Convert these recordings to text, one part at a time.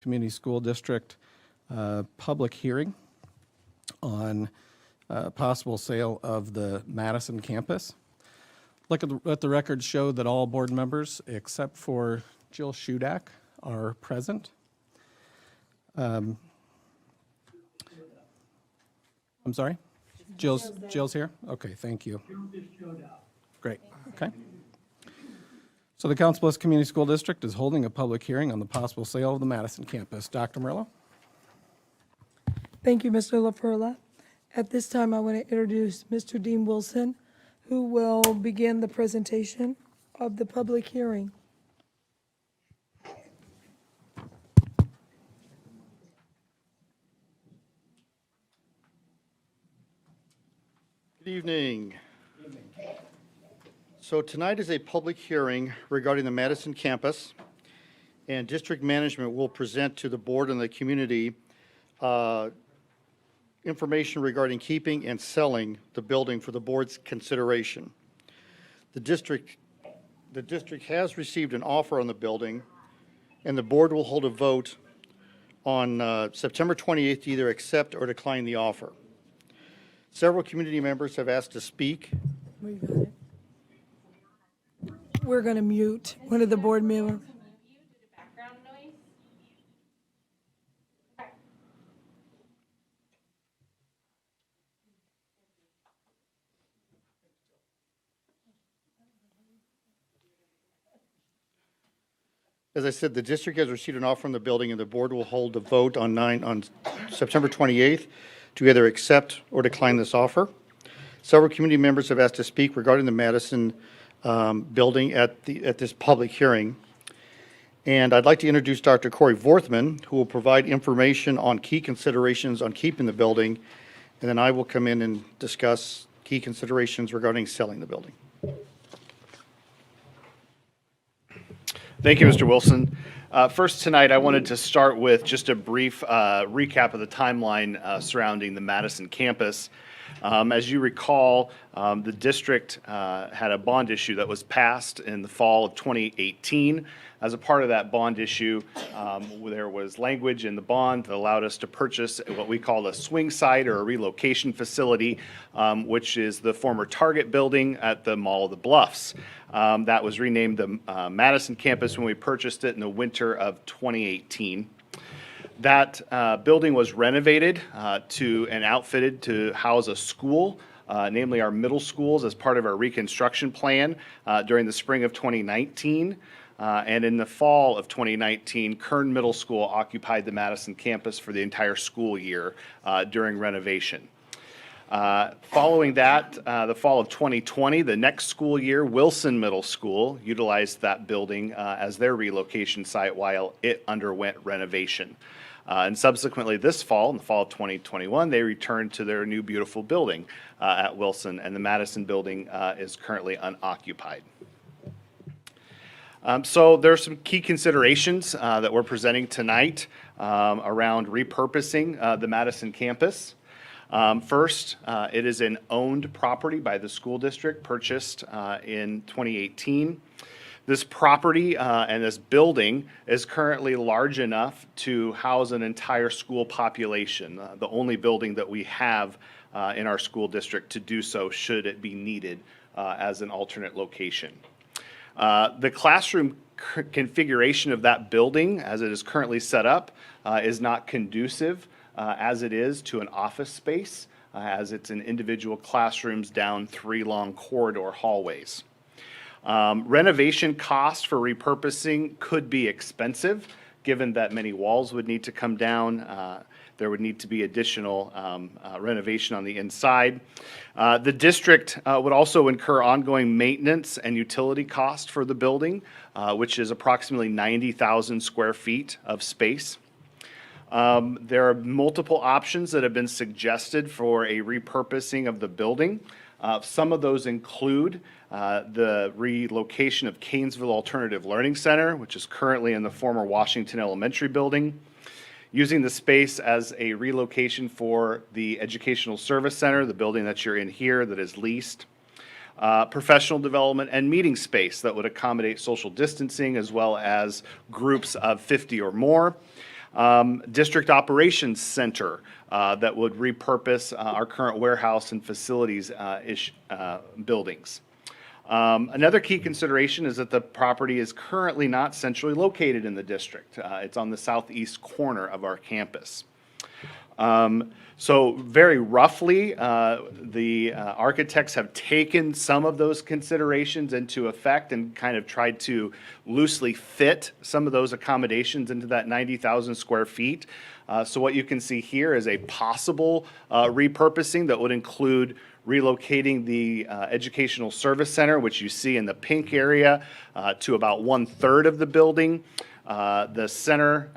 Community School District public hearing on possible sale of the Madison campus. Let the records show that all board members, except for Jill Shudak, are present. I'm sorry? Jill's here? Okay, thank you. Great, okay. So the Council Bluffs Community School District is holding a public hearing on the possible sale of the Madison campus. Dr. Murillo? Thank you, Mr. LaPerla. At this time, I want to introduce Mr. Dean Wilson, who will begin the presentation of the public hearing. Good evening. So tonight is a public hearing regarding the Madison campus, and district management will present to the board and the community information regarding keeping and selling the building for the board's consideration. The district has received an offer on the building, and the board will hold a vote on September 28th to either accept or decline the offer. Several community members have asked to speak. We got it. We're going to mute one of the board members. As I said, the district has received an offer on the building, and the board will hold a vote on September 28th to either accept or decline this offer. Several community members have asked to speak regarding the Madison building at this public hearing. And I'd like to introduce Dr. Corey Vorthman, who will provide information on key considerations on keeping the building, and then I will come in and discuss key considerations regarding selling the building. Thank you, Mr. Wilson. First tonight, I wanted to start with just a brief recap of the timeline surrounding the Madison campus. As you recall, the district had a bond issue that was passed in the fall of 2018. As a part of that bond issue, there was language in the bond that allowed us to purchase what we call a swing site or a relocation facility, which is the former Target building at the Mall of the Bluffs. That was renamed the Madison campus when we purchased it in the winter of 2018. That building was renovated and outfitted to house a school, namely our middle schools, as part of our reconstruction plan during the spring of 2019. And in the fall of 2019, Kern Middle School occupied the Madison campus for the entire school year during renovation. Following that, the fall of 2020, the next school year, Wilson Middle School utilized that building as their relocation site while it underwent renovation. And subsequently this fall, in the fall of 2021, they returned to their new beautiful building at Wilson, and the Madison building is currently unoccupied. So there are some key considerations that we're presenting tonight around repurposing the Madison campus. First, it is an owned property by the school district, purchased in 2018. This property and this building is currently large enough to house an entire school population, the only building that we have in our school district to do so should it be needed as an alternate location. The classroom configuration of that building, as it is currently set up, is not conducive as it is to an office space, as it's in individual classrooms down 3 long corridor hallways. Renovation costs for repurposing could be expensive, given that many walls would need to come down. There would need to be additional renovation on the inside. The district would also incur ongoing maintenance and utility costs for the building, which is approximately 90,000 square feet of space. There are multiple options that have been suggested for a repurposing of the building. Some of those include the relocation of Canesville Alternative Learning Center, which is currently in the former Washington Elementary building, using the space as a relocation for the Educational Service Center, the building that you're in here that is leased, professional development and meeting space that would accommodate social distancing as well as groups of 50 or more. District Operations Center that would repurpose our current warehouse and facilities buildings. Another key consideration is that the property is currently not centrally located in the district. It's on the southeast corner of our campus. So very roughly, the architects have taken some of those considerations into effect and kind of tried to loosely fit some of those accommodations into that 90,000 square feet. So what you can see here is a possible repurposing that would include relocating the Educational Service Center, which you see in the pink area, to about 1/3 of the building. The center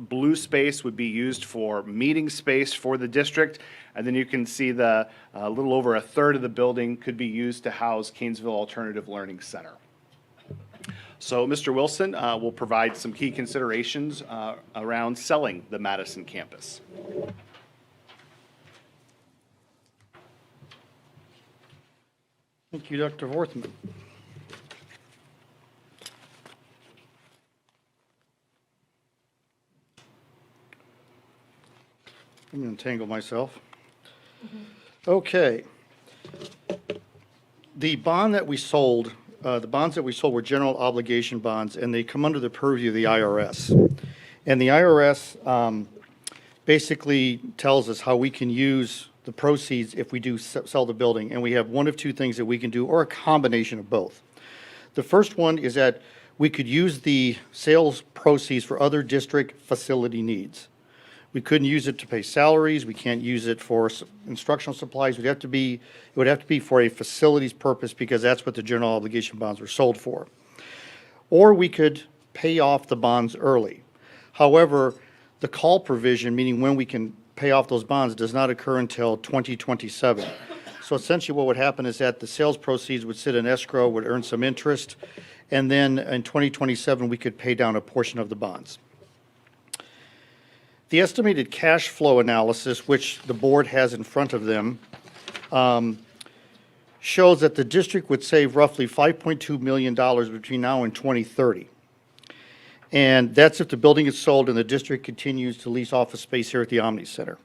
blue space would be used for meeting space for the district. And then you can see the little over 1/3 of the building could be used to house Canesville Alternative Learning Center. So Mr. Wilson will provide some key considerations around selling the Madison campus. Thank you, Dr. Vorthman. I'm going to entangle myself. Okay. The bond that we sold, the bonds that we sold were general obligation bonds, and they come under the purview of the IRS. And the IRS basically tells us how we can use the proceeds if we do sell the building. And we have one of two things that we can do, or a combination of both. The first one is that we could use the sales proceeds for other district facility needs. We couldn't use it to pay salaries. We can't use it for instructional supplies. It would have to be for a facilities purpose, because that's what the general obligation bonds were sold for. Or we could pay off the bonds early. However, the call provision, meaning when we can pay off those bonds, does not occur until 2027. So essentially what would happen is that the sales proceeds would sit in escrow, would earn some interest, and then in 2027 we could pay down a portion of the bonds. The estimated cash flow analysis, which the board has in front of them, shows that the district would save roughly $5.2 million between now and 2030. And that's if the building is sold and the district continues to lease office space here at the Omni Center.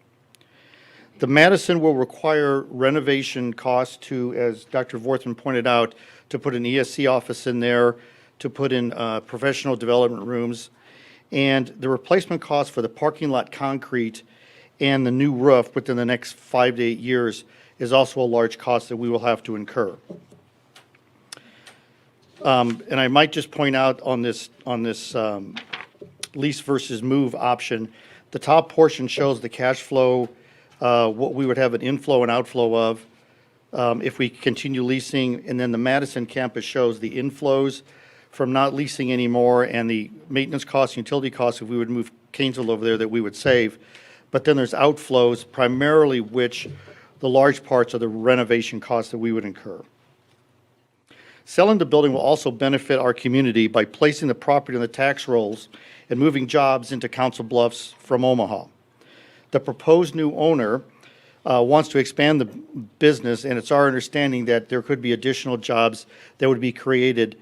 The Madison will require renovation costs to, as Dr. Vorthman pointed out, to put an ESC office in there, to put in professional development rooms. And the replacement cost for the parking lot concrete and the new roof within the next 5 to 8 years is also a large cost that we will have to incur. And I might just point out on this lease versus move option, the top portion shows the cash flow, what we would have an inflow and outflow of if we continue leasing, and then the Madison campus shows the inflows from not leasing anymore and the maintenance costs, utility costs if we would move Canesville over there that we would save. But then there's outflows, primarily which the large parts are the renovation costs that we would incur. Selling the building will also benefit our community by placing the property on the tax rolls and moving jobs into Council Bluffs from Omaha. The proposed new owner wants to expand the business, and it's our understanding that there could be additional jobs that would be created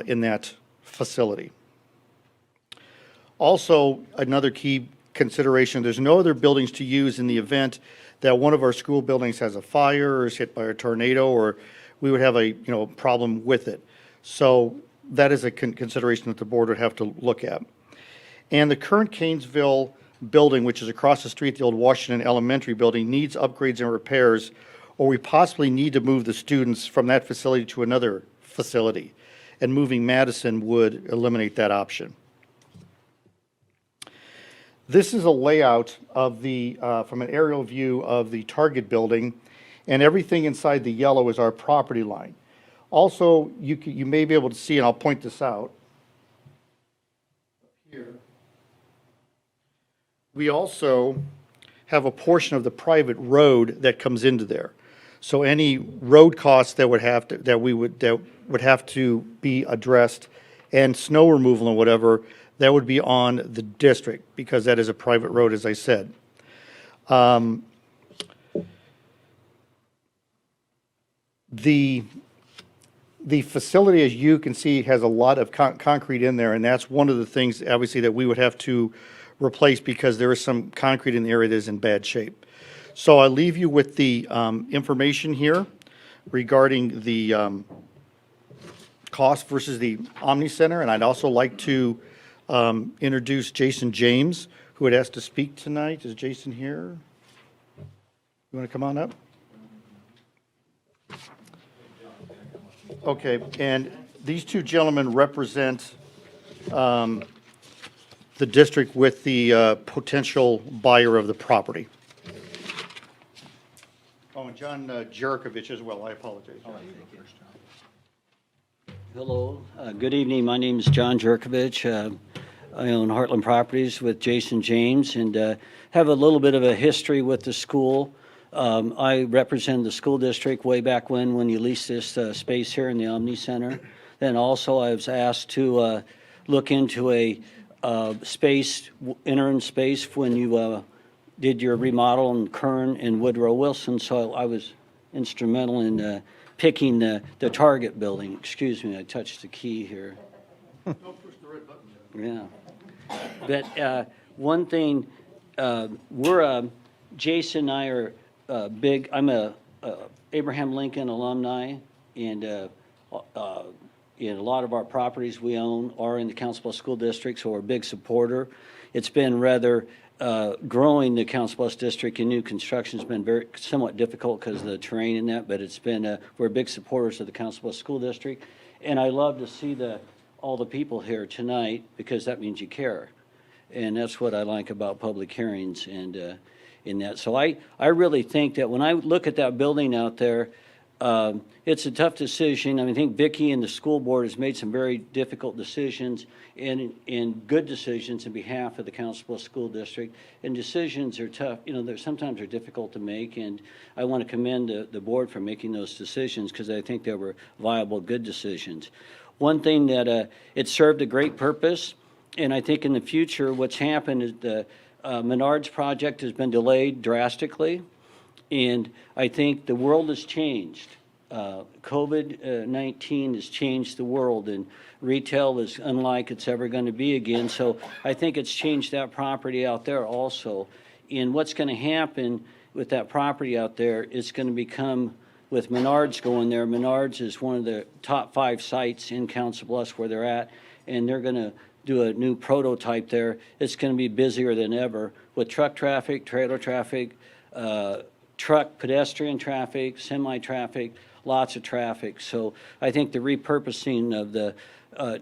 in that facility. Also, another key consideration, there's no other buildings to use in the event that one of our school buildings has a fire or is hit by a tornado, or we would have a problem with it. So that is a consideration that the board would have to look at. And the current Canesville building, which is across the street, the old Washington Elementary building, needs upgrades and repairs, or we possibly need to move the students from that facility to another facility. And moving Madison would eliminate that option. This is a layout of the, from an aerial view of the Target building, and everything inside the yellow is our property line. Also, you may be able to see, and I'll point this out, here. We also have a portion of the private road that comes into there. So any road costs that would have to be addressed, and snow removal and whatever, that would be on the district, because that is a private road, as I said. The facility, as you can see, has a lot of concrete in there, and that's one of the things, obviously, that we would have to replaced because there is some concrete in the area that is in bad shape. So I leave you with the information here regarding the cost versus the Omni Center, and I'd also like to introduce Jason James, who had asked to speak tonight. Is Jason here? You want to come on up? Okay, and these two gentlemen represent the district with the potential buyer of the property. Oh, and John Jurkovich as well, I apologize. Hello, good evening. My name is John Jurkovich. I own Heartland Properties with Jason James and have a little bit of a history with the school. I represented the school district way back when you leased this space here in the Omni Center. Then also I was asked to look into a interim space when you did your remodel in Kern and Woodrow Wilson. So I was instrumental in picking the Target building. Excuse me, I touched the key here. Don't push the red button. Yeah. But one thing, Jason and I are big, I'm a Abraham Lincoln alumni, and a lot of our properties we own are in the Council Bluffs School District, so we're a big supporter. It's been rather growing the Council Bluffs district in new construction has been somewhat difficult because of the terrain in that, but it's been, we're big supporters of the Council Bluffs School District. And I love to see all the people here tonight because that means you care. And that's what I like about public hearings and in that. So I really think that when I look at that building out there, it's a tough decision. I mean, I think Vicki and the school board has made some very difficult decisions and good decisions in behalf of the Council Bluffs School District. And decisions are tough. You know, sometimes they're difficult to make. And I want to commend the board for making those decisions because I think they were viable, good decisions. One thing that it served a great purpose. And I think in the future, what's happened is the Menards project has been delayed drastically. And I think the world has changed. COVID-19 has changed the world, and retail is unlike it's ever going to be again. So I think it's changed that property out there also. And what's going to happen with that property out there is going to become, with Menards going there, Menards is one of the top 5 sites in Council Bluffs where they're at, and they're going to do a new prototype there. It's going to be busier than ever with truck traffic, trailer traffic, truck, pedestrian traffic, semi-traffic, lots of traffic. So I think the repurposing of the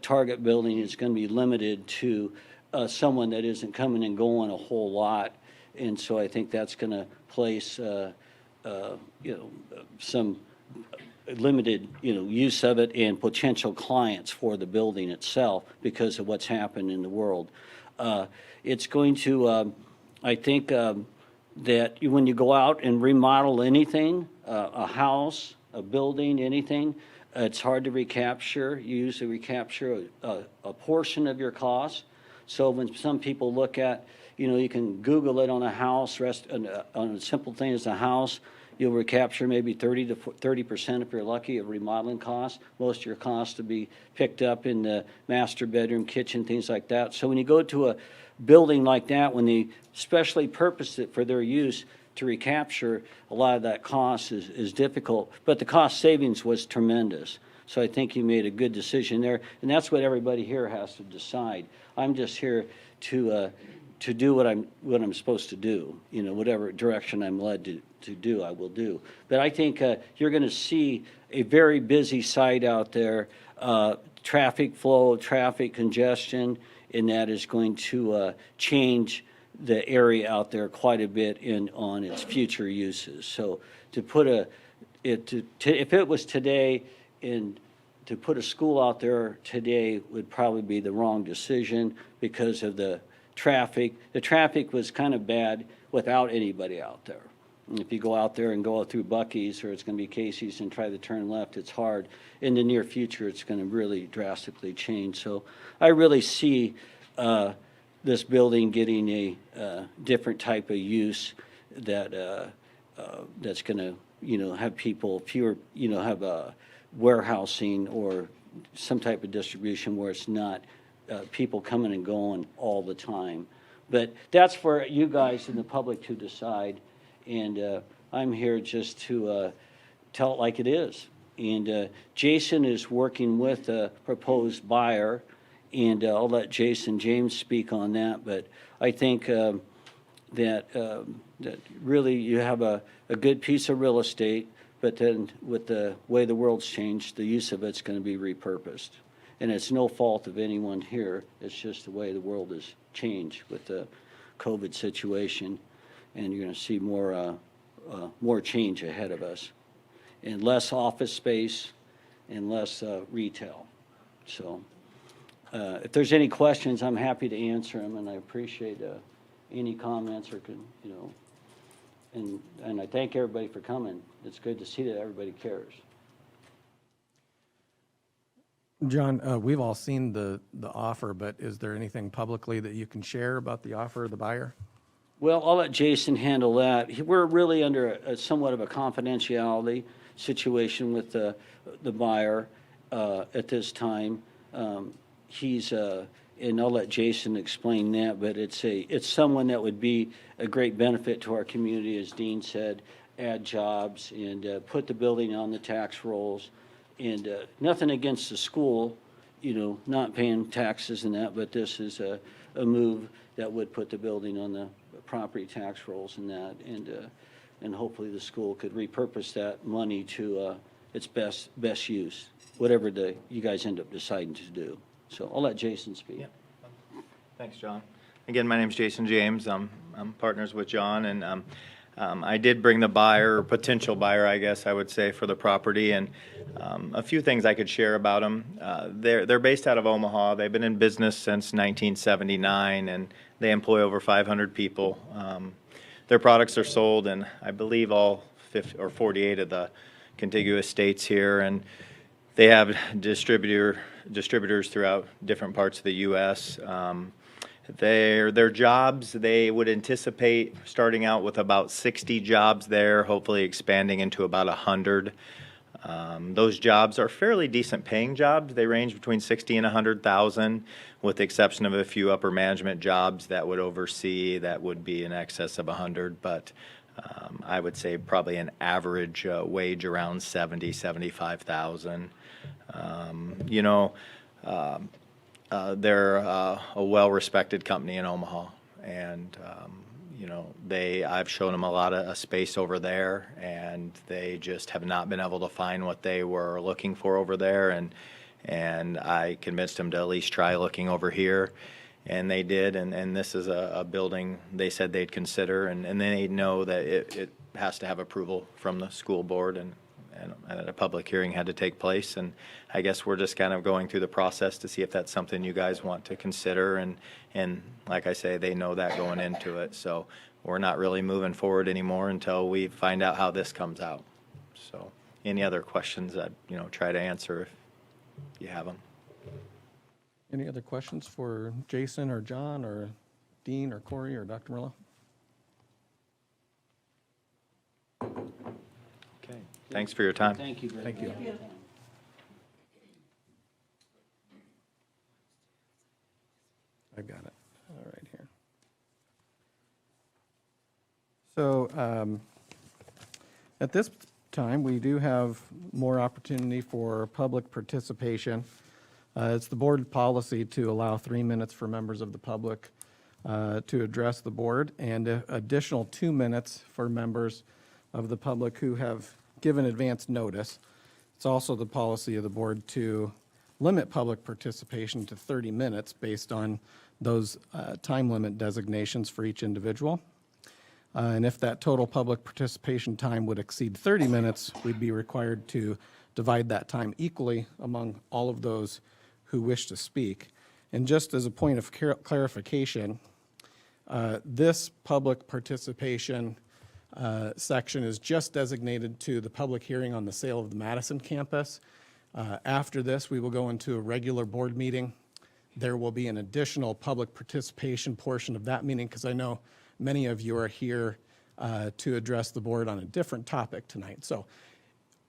Target building is going to be limited to someone that isn't coming and going a whole lot. And so I think that's going to place, some limited, use of it and potential clients for the building itself because of what's happened in the world. It's going to, I think, that when you go out and remodel anything, a house, a building, anything, it's hard to recapture. You usually recapture a portion of your cost. So when some people look at, you can Google it on a house, on a simple thing as a house, you'll recapture maybe 30% if you're lucky of remodeling costs. Most of your costs to be picked up in the master bedroom, kitchen, things like that. So when you go to a building like that, when they specially purposed it for their use to recapture, a lot of that cost is difficult, but the cost savings was tremendous. So I think you made a good decision there, and that's what everybody here has to decide. I'm just here to do what I'm supposed to do. Whatever direction I'm led to do, I will do. But I think you're going to see a very busy site out there, traffic flow, traffic congestion, and that is going to change the area out there quite a bit on its future uses. So to put if it was today, and to put a school out there today would probably be the wrong decision because of the traffic. The traffic was kind of bad without anybody out there. And if you go out there and go through Buc-ee's, or it's going to be Casey's, and try to turn left, it's hard. In the near future, it's going to really drastically change. So I really see this building getting a different type of use that that's going to have people fewer, have a warehousing or some type of distribution where it's not people coming and going all the time. But that's for you guys and the public to decide, and I'm here just to tell it like it is. And Jason is working with a proposed buyer, and I'll let Jason James speak on that, but I think that really you have a good piece of real estate, but then with the way the world's changed, the use of it's going to be repurposed. And it's no fault of anyone here, it's just the way the world has changed with the COVID situation, and you're going to see more change ahead of us, and less office space and less retail. So if there's any questions, I'm happy to answer them, and I appreciate any comments or, and I thank everybody for coming. It's good to see that everybody cares. John, we've all seen the offer, but is there anything publicly that you can share about the offer of the buyer? Well, I'll let Jason handle that. We're really under somewhat of a confidentiality situation with the buyer at this time. He's, and I'll let Jason explain that, but it's someone that would be a great benefit to our community, as Dean said, add jobs and put the building on the tax rolls. And nothing against the school, not paying taxes and that, but this is a move that would put the building on the property tax rolls and that, and hopefully the school could repurpose that money to its best use, whatever you guys end up deciding to do. So I'll let Jason speak. Yeah. Thanks, John. Again, my name's Jason James. I'm partners with John, and I did bring the buyer, or potential buyer, I guess I would say, for the property, and a few things I could share about them. They're based out of Omaha. They've been in business since 1979, and they employ over 500 people. Their products are sold in, I believe, all 48 of the contiguous states here, and they have distributors throughout different parts of the U.S. Their jobs, they would anticipate starting out with about 60 jobs there, hopefully expanding into about 100. Those jobs are fairly decent paying jobs. They range between 60 and 100,000, with the exception of a few upper management jobs that would oversee that would be in excess of 100. But I would say probably an average wage around 70, 75,000. They're a well-respected company in Omaha, and I've shown them a lot of space over there, and they just have not been able to find what they were looking for over there, and I convinced them to at least try looking over here, and they did, and this is a building they said they'd consider, and they know that it has to have approval from the school board, and a public hearing had to take place, and I guess we're just kind of going through the process to see if that's something you guys want to consider, and like I say, they know that going into it, so we're not really moving forward anymore until we find out how this comes out. So any other questions I'd try to answer if you have them. Any other questions for Jason or John or Dean or Corey or Dr. Murillo? Okay, thanks for your time. Thank you very much. Thank you. I've got it. All right, here. So at this time, we do have more opportunity for public participation. It's the board policy to allow 3 minutes for members of the public to address the board, and additional 2 minutes for members of the public who have given advance notice. It's also the policy of the board to limit public participation to 30 minutes based on those time limit designations for each individual. And if that total public participation time would exceed 30 minutes, we'd be required to divide that time equally among all of those who wish to speak. And just as a point of clarification, this public participation section is just designated to the public hearing on the sale of the Madison campus. After this, we will go into a regular board meeting. There will be an additional public participation portion of that meeting, because I know many of you are here to address the board on a different topic tonight. So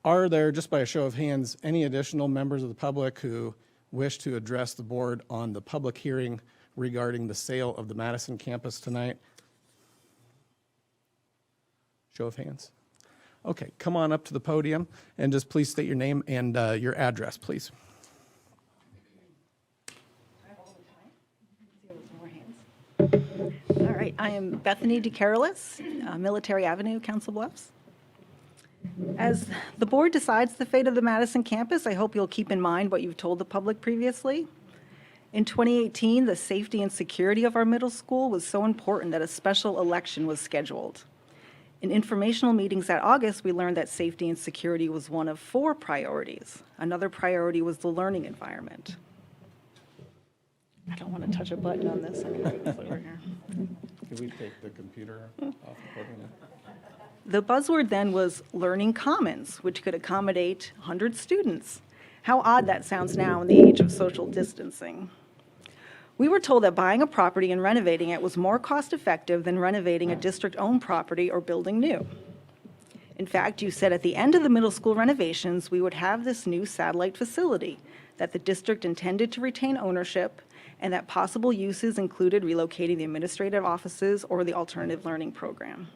are there, just by a show of hands, any additional members of the public who wish to address the board on the public hearing regarding the sale of the Madison campus tonight? Show of hands. Okay, come on up to the podium and just please state your name and your address, please. All right, I am Bethany DeCarolis, Military Avenue, Council Bluffs. As the board decides the fate of the Madison campus, I hope you'll keep in mind what you've told the public previously. In 2018, the safety and security of our middle school was so important that a special election was scheduled. In informational meetings that August, we learned that safety and security was one of 4 priorities. Another priority was the learning environment. I don't want to touch a button on this. I'm going to move over here. Can we take the computer off the podium? The buzzword then was Learning Commons, which could accommodate 100 students. How odd that sounds now in the age of social distancing. We were told that buying a property and renovating it was more cost-effective than renovating a district-owned property or building new. In fact, you said at the end of the middle school renovations, we would have this new satellite facility, that the district intended to retain ownership, and that possible uses included relocating the administrative offices or the alternative learning program.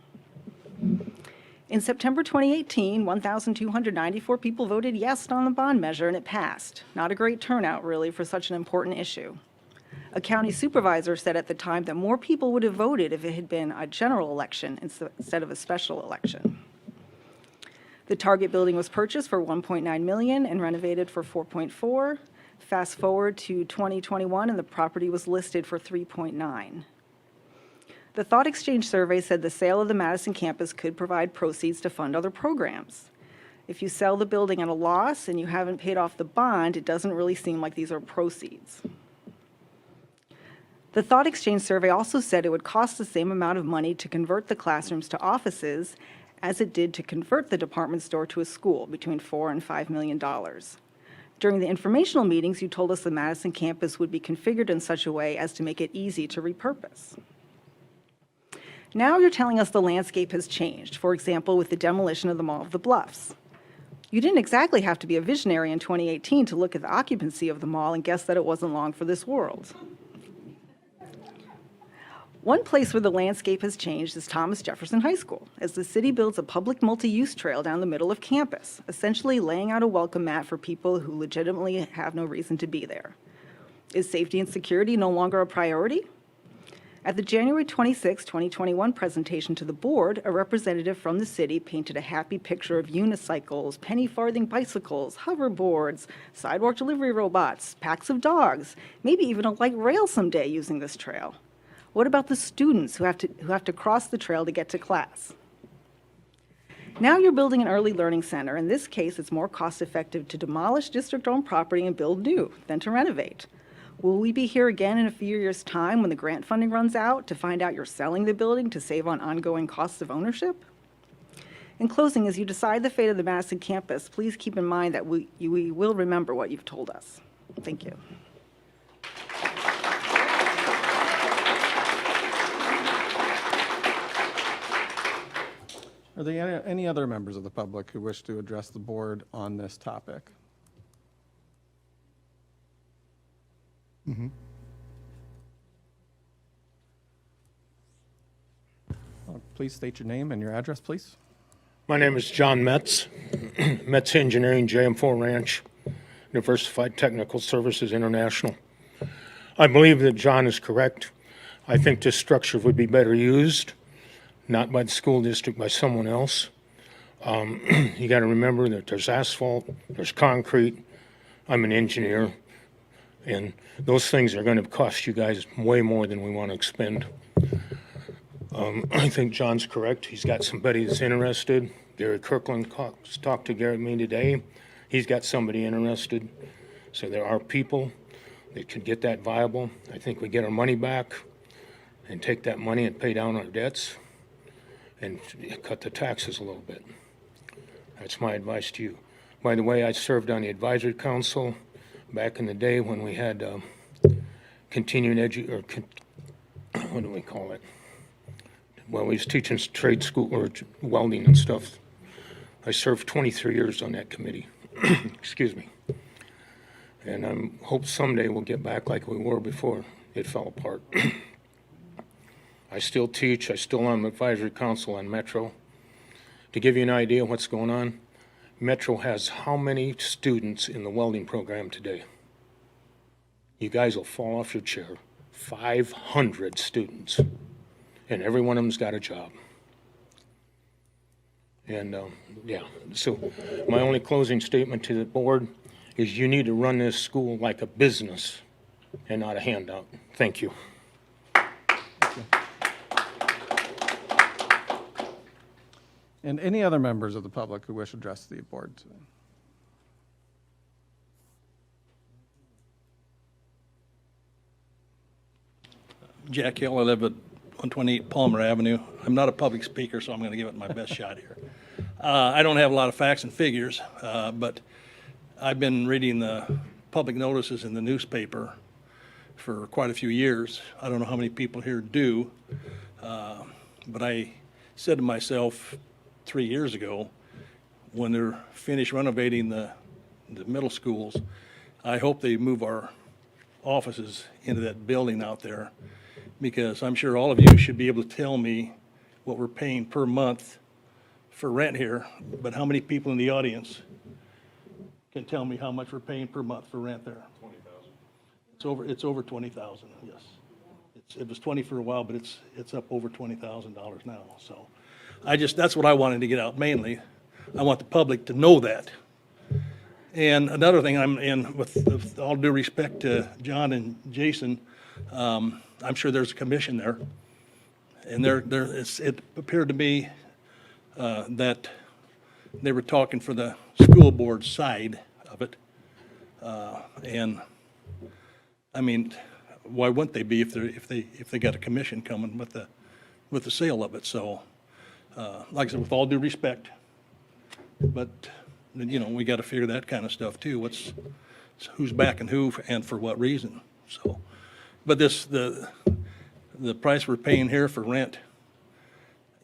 In September 2018, 1,294 people voted yes on the bond measure, and it passed. Not a great turnout, really, for such an important issue. A county supervisor said at the time that more people would have voted if it had been a general election instead of a special election. The Target building was purchased for $1.9 million and renovated for $4.4. Fast forward to 2021, and the property was listed for $3.9. The Thought Exchange survey said the sale of the Madison campus could provide proceeds to fund other programs. If you sell the building at a loss and you haven't paid off the bond, it doesn't really seem like these are proceeds. The Thought Exchange survey also said it would cost the same amount of money to convert the classrooms to offices as it did to convert the department store to a school, between $4 and $5 million. During the informational meetings, you told us the Madison campus would be configured in such a way as to make it easy to repurpose. Now you're telling us the landscape has changed, for example, with the demolition of the Mall of the Bluffs. You didn't exactly have to be a visionary in 2018 to look at the occupancy of the mall and guess that it wasn't long for this world. One place where the landscape has changed is Thomas Jefferson High School, as the city builds a public multi-use trail down the middle of campus, essentially laying out a welcome mat for people who legitimately have no reason to be there. Is safety and security no longer a priority? At the January 26, 2021 presentation to the board, a representative from the city painted a happy picture of unicycles, penny farthing bicycles, hoverboards, sidewalk delivery robots, packs of dogs, maybe even a light rail someday using this trail. What about the students who have to cross the trail to get to class? Now you're building an early learning center. In this case, it's more cost-effective to demolish district-owned property and build new than to renovate. Will we be here again in a few years' time when the grant funding runs out to find out you're selling the building to save on ongoing costs of ownership? In closing, as you decide the fate of the Madison campus, please keep in mind that we will remember what you've told us. Thank you. Are there any other members of the public who wish to address the board on this topic? Please state your name and your address, please. My name is John Metz, Metz Engineering, JM4 Ranch, Diversified Technical Services International. I believe that John is correct. I think this structure would be better used, not by the school district, by someone else. You got to remember that there's asphalt, there's concrete. I'm an engineer, and those things are going to cost you guys way more than we want to expend. I think John's correct. He's got somebody that's interested. Gary Kirkland talked to Garrett me today. He's got somebody interested. So there are people that could get that viable. I think we get our money back and take that money and pay down our debts and cut the taxes a little bit. That's my advice to you. By the way, I served on the advisory council back in the day when we had what do we call it? Well, we was teaching trade school or welding and stuff. I served 23 years on that committee. Excuse me. And I hope someday we'll get back like we were before. it fell apart. I still teach, I still am advisory council on Metro. To give you an idea of what's going on, Metro has how many students in the welding program today? You guys will fall off your chair. 500 students, and every one of them's got a job. And, yeah, so my only closing statement to the board is you need to run this school like a business and not a handout. Thank you. And any other members of the public who wish to address the board today? Jack Hill, I live at 128 Palmer Avenue. I'm not a public speaker, so I'm going to give it my best shot here. I don't have a lot of facts and figures, but I've been reading the public notices in the newspaper for quite a few years. I don't know how many people here do, but I said to myself 3 years ago, when they're finished renovating the middle schools, I hope they move our offices into that building out there, because I'm sure all of you should be able to tell me what we're paying per month for rent here, but how many people in the audience can tell me how much we're paying per month for rent there? 20,000. It's over 20,000, yes. It was 20 for a while, but it's up over $20,000 now, so. That's what I wanted to get out mainly. I want the public to know that. And another thing, with all due respect to John and Jason, I'm sure there's a commission there. And it appeared to me that they were talking for the school board side of it. And, I mean, why wouldn't they be if they got a commission coming with the sale of it? So, like I said, with all due respect, but, you know, we got to figure that kind of stuff too. Who's backing who and for what reason? So, but the price we're paying here for rent,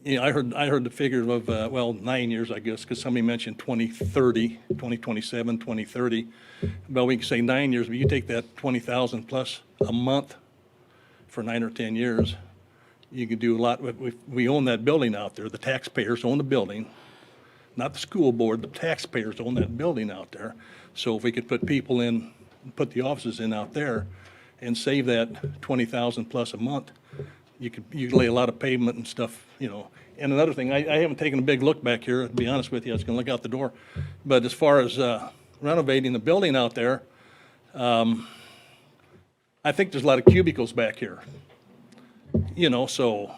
you know, I heard the figure of, 9 years, I guess, because somebody mentioned 2030, 2027, 2030. Well, we can say 9 years, but you take that 20,000 plus a month for 9 or 10 years, you could do a lot. We own that building out there. The taxpayers own the building, not the school board. The taxpayers own that building out there. So if we could put people in, put the offices in out there and save that 20,000 plus a month, you could lay a lot of pavement and stuff, you know. And another thing, I haven't taken a big look back here, to be honest with you. I was going to look out the door. But as far as renovating the building out there, I think there's a lot of cubicles back here. You know, so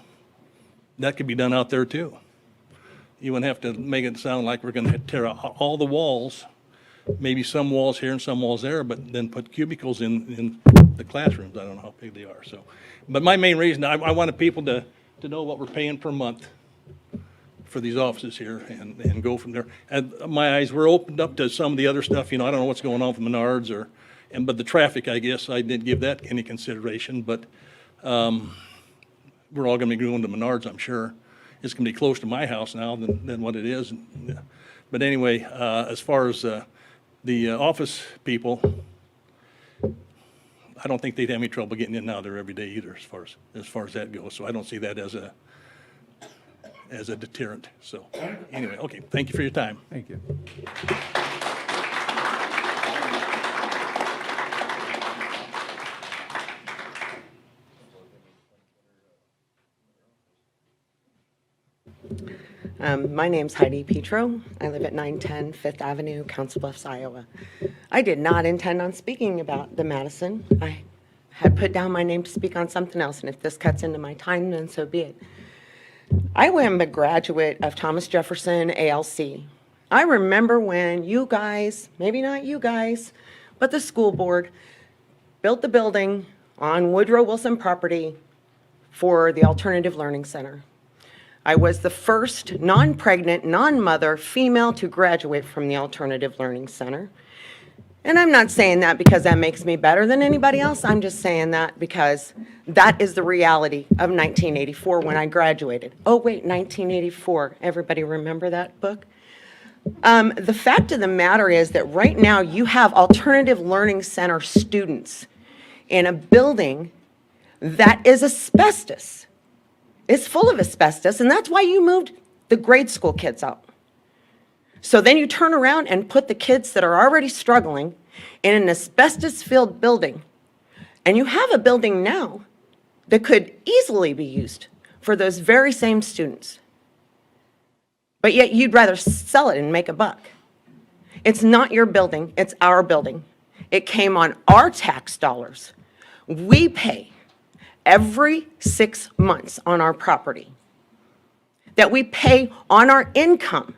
that could be done out there too. You wouldn't have to make it sound like we're going to tear out all the walls, maybe some walls here and some walls there, but then put cubicles in the classrooms. I don't know how big they are. So, but my main reason, I wanted people to know what we're paying per month for these offices here and go from there. And my eyes were opened up to some of the other stuff. You know, I don't know what's going on with Menards but the traffic, I guess, I didn't give that any consideration. But we're all going to be going to Menards, I'm sure. It's going to be closer to my house now than what it is. But anyway, as far as the office people, I don't think they'd have any trouble getting in and out there every day either, as far as that goes. So I don't see that as a deterrent. So anyway, okay, thank you for your time. Thank you. My name's Heidi Petro. I live at 910 Fifth Avenue, Council Bluffs, Iowa. I did not intend on speaking about the Madison. I had put down my name to speak on something else, and if this cuts into my time, then so be it. I am a graduate of Thomas Jefferson ALC. I remember when you guys, maybe not you guys, but the school board built the building on Woodrow Wilson property for the Alternative Learning Center. I was the first non-pregnant, non-mother female to graduate from the Alternative Learning Center. And I'm not saying that because that makes me better than anybody else. I'm just saying that because that is the reality of 1984 when I graduated. Oh, wait, 1984. Everybody remember that book? The fact of the matter is that right now you have Alternative Learning Center students in a building that is asbestos. It's full of asbestos, and that's why you moved the grade school kids out. So then you turn around and put the kids that are already struggling in an asbestos-filled building. And you have a building now that could easily be used for those very same students. But yet you'd rather sell it and make a buck. It's not your building, it's our building. It came on our tax dollars. We pay every 6 months on our property, that we pay on our income,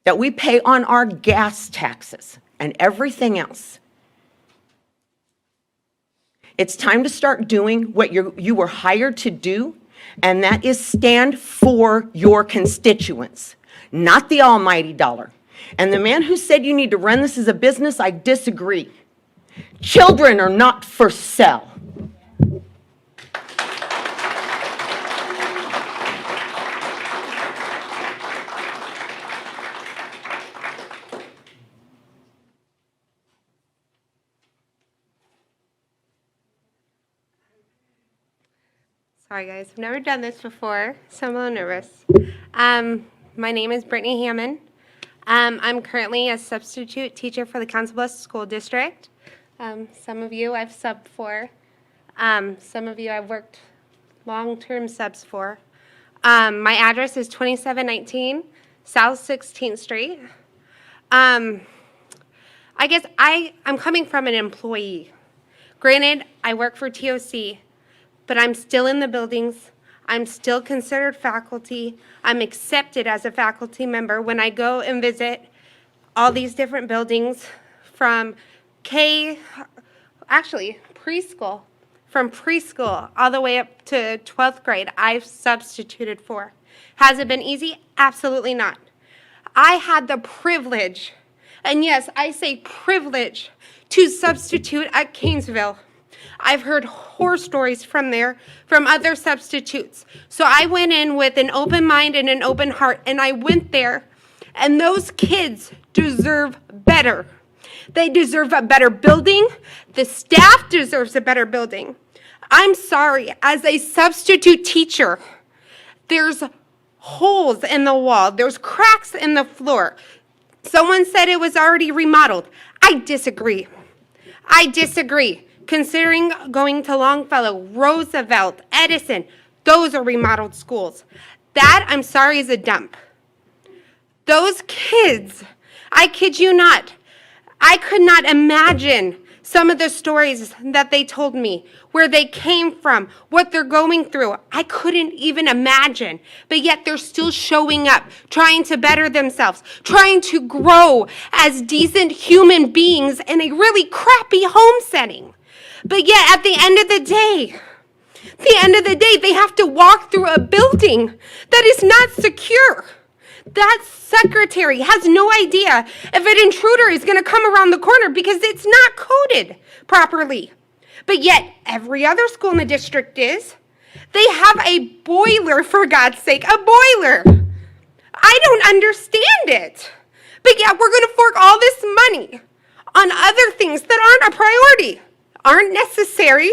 that we pay on our gas taxes and everything else. It's time to start doing what you were hired to do, and that is stand for your constituents, not the almighty dollar. And the man who said you need to run this as a business, I disagree. Children are not for sale. Sorry guys, I've never done this before, so I'm a little nervous. My name is Brittany Hammond. I'm currently a substitute teacher for the Council Bluffs School District. Some of you I've subbed for. Some of you I've worked long-term subs for. My address is 2719 South 16th Street. I guess I'm coming from an employee. Granted, I work for TOC, but I'm still in the buildings. I'm still considered faculty. I'm accepted as a faculty member when I go and visit all these different buildings from preschool, from preschool all the way up to 12th grade, I've substituted for. Has it been easy? Absolutely not. I had the privilege, and yes, I say privilege, to substitute at Kingsville. I've heard horror stories from there, from other substitutes. So I went in with an open mind and an open heart, and I went there, and those kids deserve better. They deserve a better building. The staff deserves a better building. I'm sorry, as a substitute teacher, there's holes in the wall. There's cracks in the floor. Someone said it was already remodeled. I disagree. I disagree. Considering going to Longfellow, Roosevelt, Edison, those are remodeled schools. That, I'm sorry, is a dump. Those kids, I kid you not, I could not imagine some of the stories that they told me, where they came from, what they're going through. I couldn't even imagine. But yet they're still showing up, trying to better themselves, trying to grow as decent human beings in a really crappy home setting. But yet at the end of the day, they have to walk through a building that is not secure. That secretary has no idea if an intruder is going to come around the corner because it's not coded properly. But yet, every other school in the district is. They have a boiler, for God's sake, a boiler. I don't understand it. But yet, we're going to fork all this money on other things that aren't a priority, aren't necessary.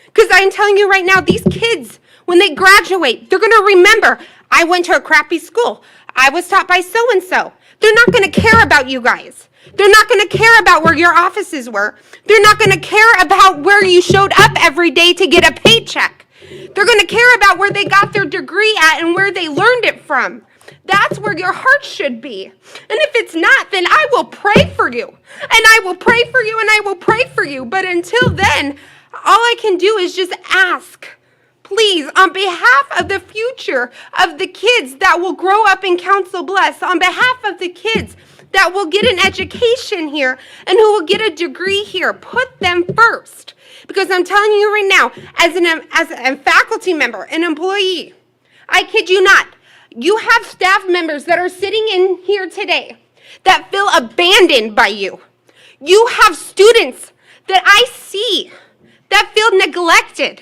Because I'm telling you right now, these kids, when they graduate, they're going to remember, I went to a crappy school. I was taught by so-and-so. They're not going to care about you guys. They're not going to care about where your offices were. They're not going to care about where you showed up every day to get a paycheck. They're going to care about where they got their degree at and where they learned it from. That's where your heart should be. And if it's not, then I will pray for you. And I will pray for you and I will pray for you. But until then, all I can do is just ask. Please, on behalf of the future of the kids that will grow up in Council Bluffs, on behalf of the kids that will get an education here and who will get a degree here, put them first. Because I'm telling you right now, as a faculty member, an employee, I kid you not, you have staff members that are sitting in here today that feel abandoned by you. You have students that I see that feel neglected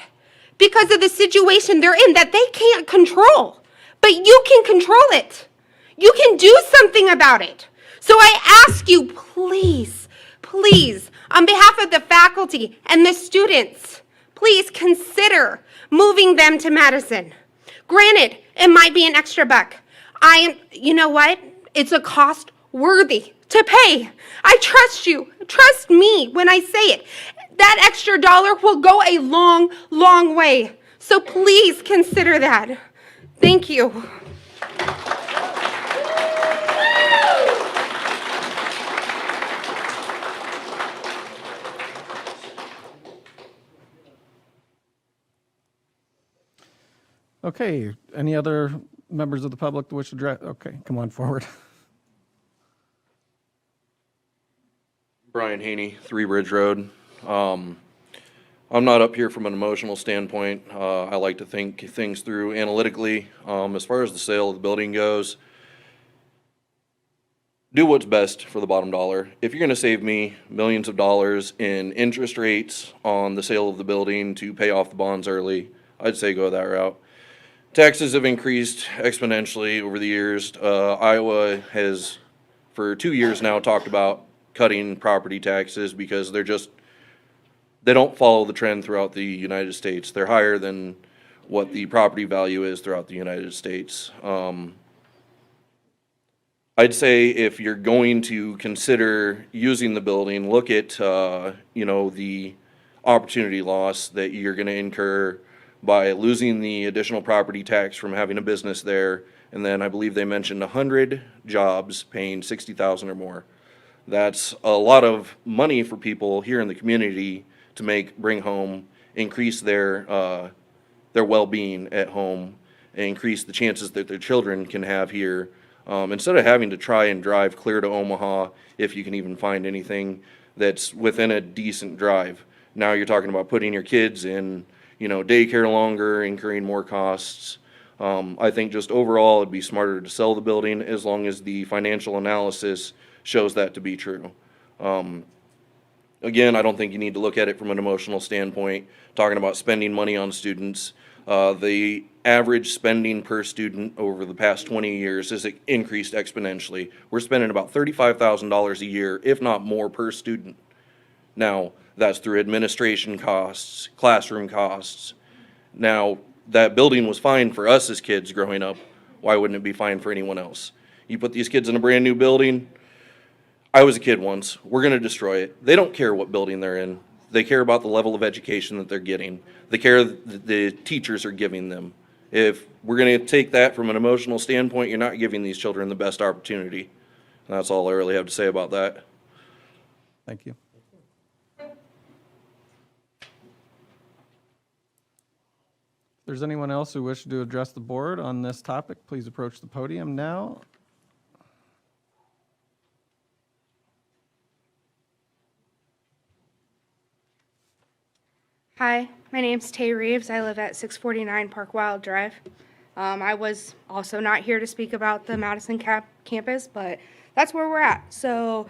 because of the situation they're in that they can't control. But you can control it. You can do something about it. So I ask you, please, please, on behalf of the faculty and the students, please consider moving them to Madison. Granted, it might be an extra buck. You know what? It's a cost worthy to pay. I trust you. Trust me when I say it. That extra dollar will go a long, long way. So please consider that. Thank you. Okay, any other members of the public that wish to address? Okay, come on forward. Brian Haney, 3 Ridge Road. I'm not up here from an emotional standpoint. I like to think things through analytically. As far as the sale of the building goes, do what's best for the bottom dollar. If you're going to save me millions of dollars in interest rates on the sale of the building to pay off the bonds early, I'd say go that route. Taxes have increased exponentially over the years. Iowa has, for 2 years now, talked about cutting property taxes because they don't follow the trend throughout the United States. They're higher than what the property value is throughout the United States. I'd say if you're going to consider using the building, look at, the opportunity loss that you're gonna incur by losing the additional property tax from having a business there. And then I believe they mentioned 100 jobs paying $60,000 or more. That's a lot of money for people here in the community to bring home, increase their well-being at home, and increase the chances that their children can have here. Instead of having to try and drive clear to Omaha, if you can even find anything that's within a decent drive. Now you're talking about putting your kids in, daycare longer, incurring more costs. I think just overall it'd be smarter to sell the building as long as the financial analysis shows that to be true. Again, I don't think you need to look at it from an emotional standpoint, talking about spending money on students. The average spending per student over the past 20 years has increased exponentially. We're spending about $35,000 a year, if not more, per student. Now, that's through administration costs, classroom costs. Now, that building was fine for us as kids growing up. Why wouldn't it be fine for anyone else? You put these kids in a brand new building. I was a kid once. We're going to destroy it. They don't care what building they're in. They care about the level of education that they're getting. They care that the teachers are giving them. If we're going to take that from an emotional standpoint, you're not giving these children the best opportunity. And that's all I really have to say about that. Thank you. If there's anyone else who wishes to address the board on this topic, please approach the podium now. Hi, my name's Tay Reeves. I live at 649 Park Wild Drive. I was also not here to speak about the Madison campus, but that's where we're at. So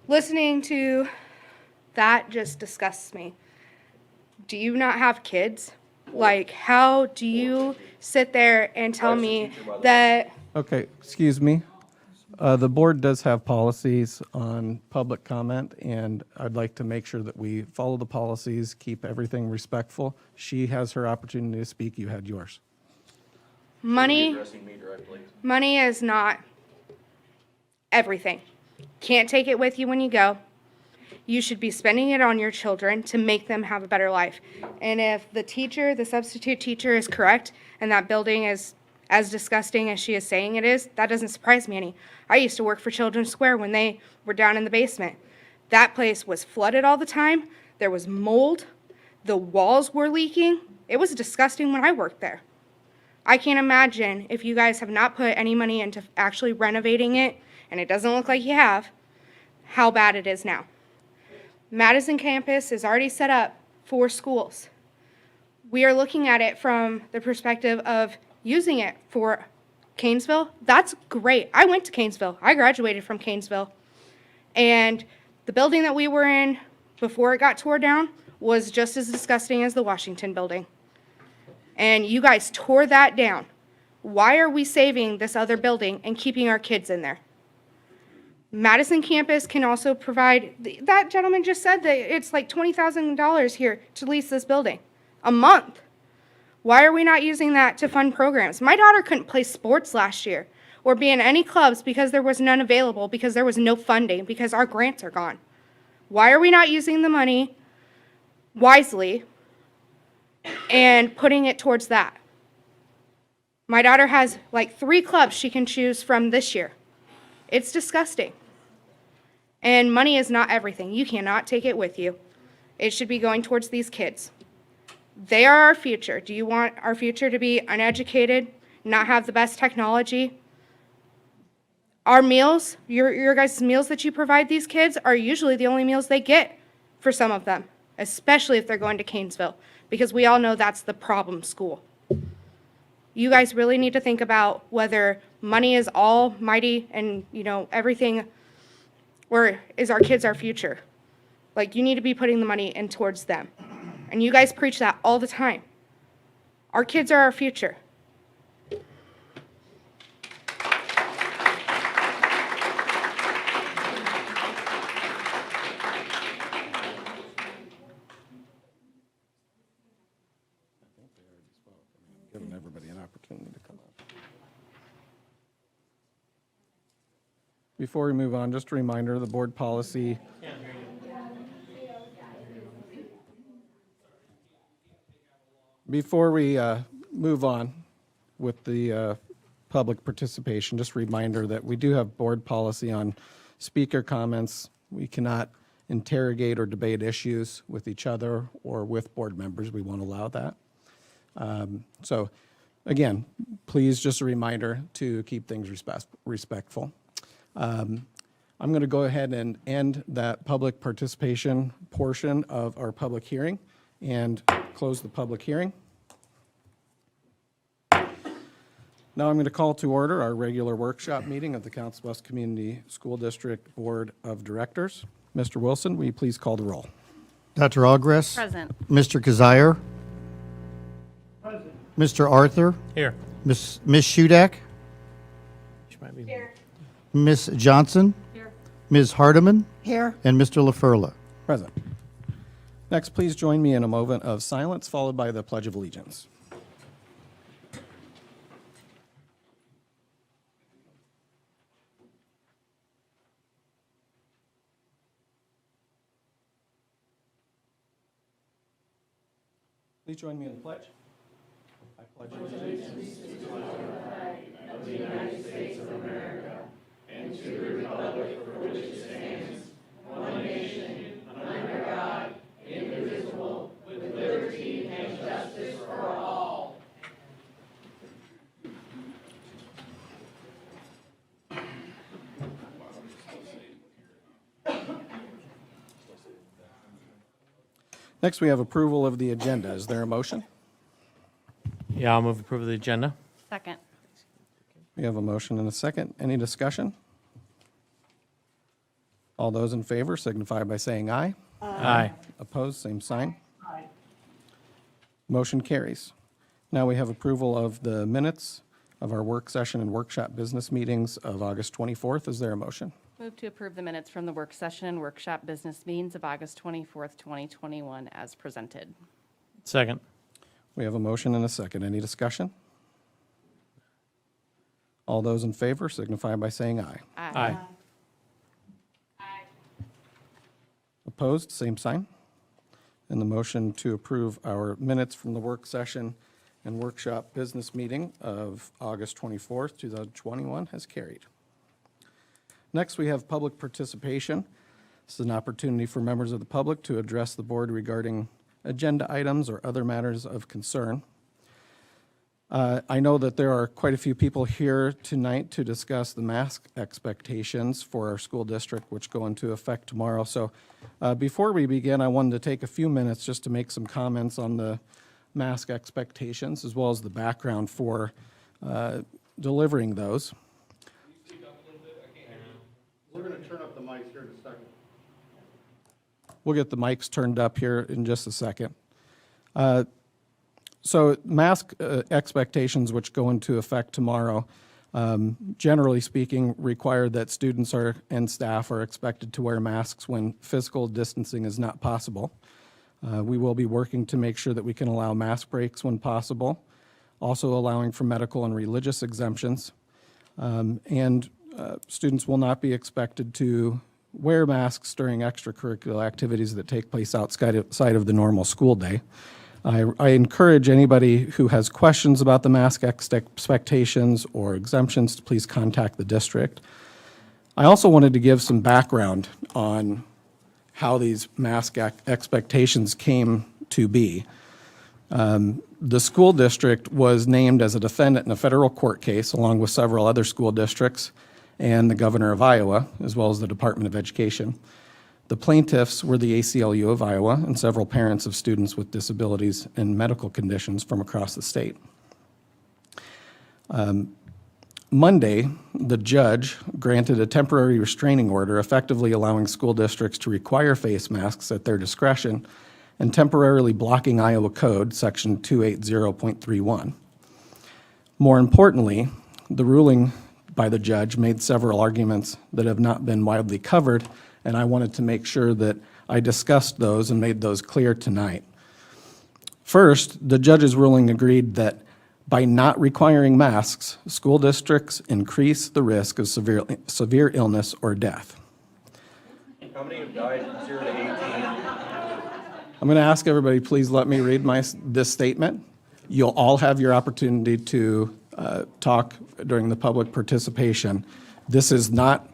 listening to that just disgusts me. Do you not have kids? Like, how do you sit there and tell me that? Okay, excuse me. The board does have policies on public comment, and I'd like to make sure that we follow the policies, keep everything respectful. She has her opportunity to speak. You had yours. Money is not everything. Can't take it with you when you go. You should be spending it on your children to make them have a better life. And if the substitute teacher is correct, and that building is as disgusting as she is saying it is, that doesn't surprise me any. I used to work for Children's Square when they were down in the basement. That place was flooded all the time. There was mold. The walls were leaking. It was disgusting when I worked there. I can't imagine if you guys have not put any money into actually renovating it, and it doesn't look like you have, how bad it is now. Madison campus is already set up for schools. We are looking at it from the perspective of using it for Canesville. That's great. I went to Canesville. I graduated from Canesville. And the building that we were in before it got tore down was just as disgusting as the Washington building. And you guys tore that down. Why are we saving this other building and keeping our kids in there? Madison campus can also provide, that gentleman just said that it's like $20,000 here to lease this building a month. Why are we not using that to fund programs? My daughter couldn't play sports last year or be in any clubs because there was none available, because there was no funding, because our grants are gone. Why are we not using the money wisely and putting it towards that? My daughter has like 3 clubs she can choose from this year. It's disgusting. And money is not everything. You cannot take it with you. It should be going towards these kids. They are our future. Do you want our future to be uneducated, not have the best technology? Our meals, your guys' meals that you provide these kids are usually the only meals they get for some of them, especially if they're going to Canesville, because we all know that's the problem school. You guys really need to think about whether money is almighty and, everything, or is our kids our future? Like, you need to be putting the money in towards them. And you guys preach that all the time. Our kids are our future. Giving everybody an opportunity to come up. Before we move on, just a reminder, the board policy. Before we move on with the public participation, just a reminder that we do have board policy on speaker comments. We cannot interrogate or debate issues with each other or with board members. We won't allow that. So again, please, just a reminder to keep things respectful. I'm going to go ahead and end that public participation portion of our public hearing and close the public hearing. Now I'm going to call to order our regular workshop meeting of the Council Bluffs Community School District Board of Directors. Mr. Wilson, will you please call the roll? Dr. Ogres? Present. Mr. Kazire? Mr. Arthur? Here. Miss Shudak? She might be. Miss Johnson? Here. Ms. Hardiman? Here. And Mr. LaFurla. Present. Next, please join me in a moment of silence, followed by the Pledge of Allegiance. Please join me in the pledge. I pledge allegiance to the flag of the United States of America and to the republic for which it stands, one nation, under God, indivisible, with liberty and justice for all. Next, we have approval of the agenda. Is there a motion? Yeah, I'll move approval of the agenda. Second. We have a motion and a second. Any discussion? All those in favor signify by saying aye. Aye. Opposed, same sign. Aye. Motion carries. Now we have approval of the minutes of our work session and workshop business meetings of August 24th. Is there a motion? Move to approve the minutes from the work session and workshop business meetings of August 24th, 2021 as presented. Second. We have a motion and a second. Any discussion? All those in favor signify by saying aye. Aye. Opposed, same sign. And the motion to approve our minutes from the work session and workshop business meeting of August 24th, 2021 has carried. Next, we have public participation. This is an opportunity for members of the public to address the board regarding agenda items or other matters of concern. I know that there are quite a few people here tonight to discuss the mask expectations for our school district, which go into effect tomorrow. So before we begin, I wanted to take a few minutes just to make some comments on the mask expectations, as well as the background for delivering those. We're going to turn up the mics here in a second. We'll get the mics turned up here in just a second. So mask expectations, which go into effect tomorrow, generally speaking, require that students and staff are expected to wear masks when physical distancing is not possible. We will be working to make sure that we can allow mask breaks when possible, also allowing for medical and religious exemptions. Students will not be expected to wear masks during extracurricular activities that take place outside of the normal school day. I encourage anybody who has questions about the mask expectations or exemptions to please contact the district. I also wanted to give some background on how these mask expectations came to be. The school district was named as a defendant in a federal court case, along with several other school districts and the governor of Iowa, as well as the Department of Education. The plaintiffs were the ACLU of Iowa and several parents of students with disabilities and medical conditions from across the state. Monday, the judge granted a temporary restraining order effectively allowing school districts to require face masks at their discretion and temporarily blocking Iowa Code Section 280.31. More importantly, the ruling by the judge made several arguments that have not been widely covered, and I wanted to make sure that I discussed those and made those clear tonight. First, the judge's ruling agreed that by not requiring masks, school districts increase the risk of severe illness or death. How many have died 0 to 18? I'm going to ask everybody, please let me read this statement. You'll all have your opportunity to talk during the public participation. This is not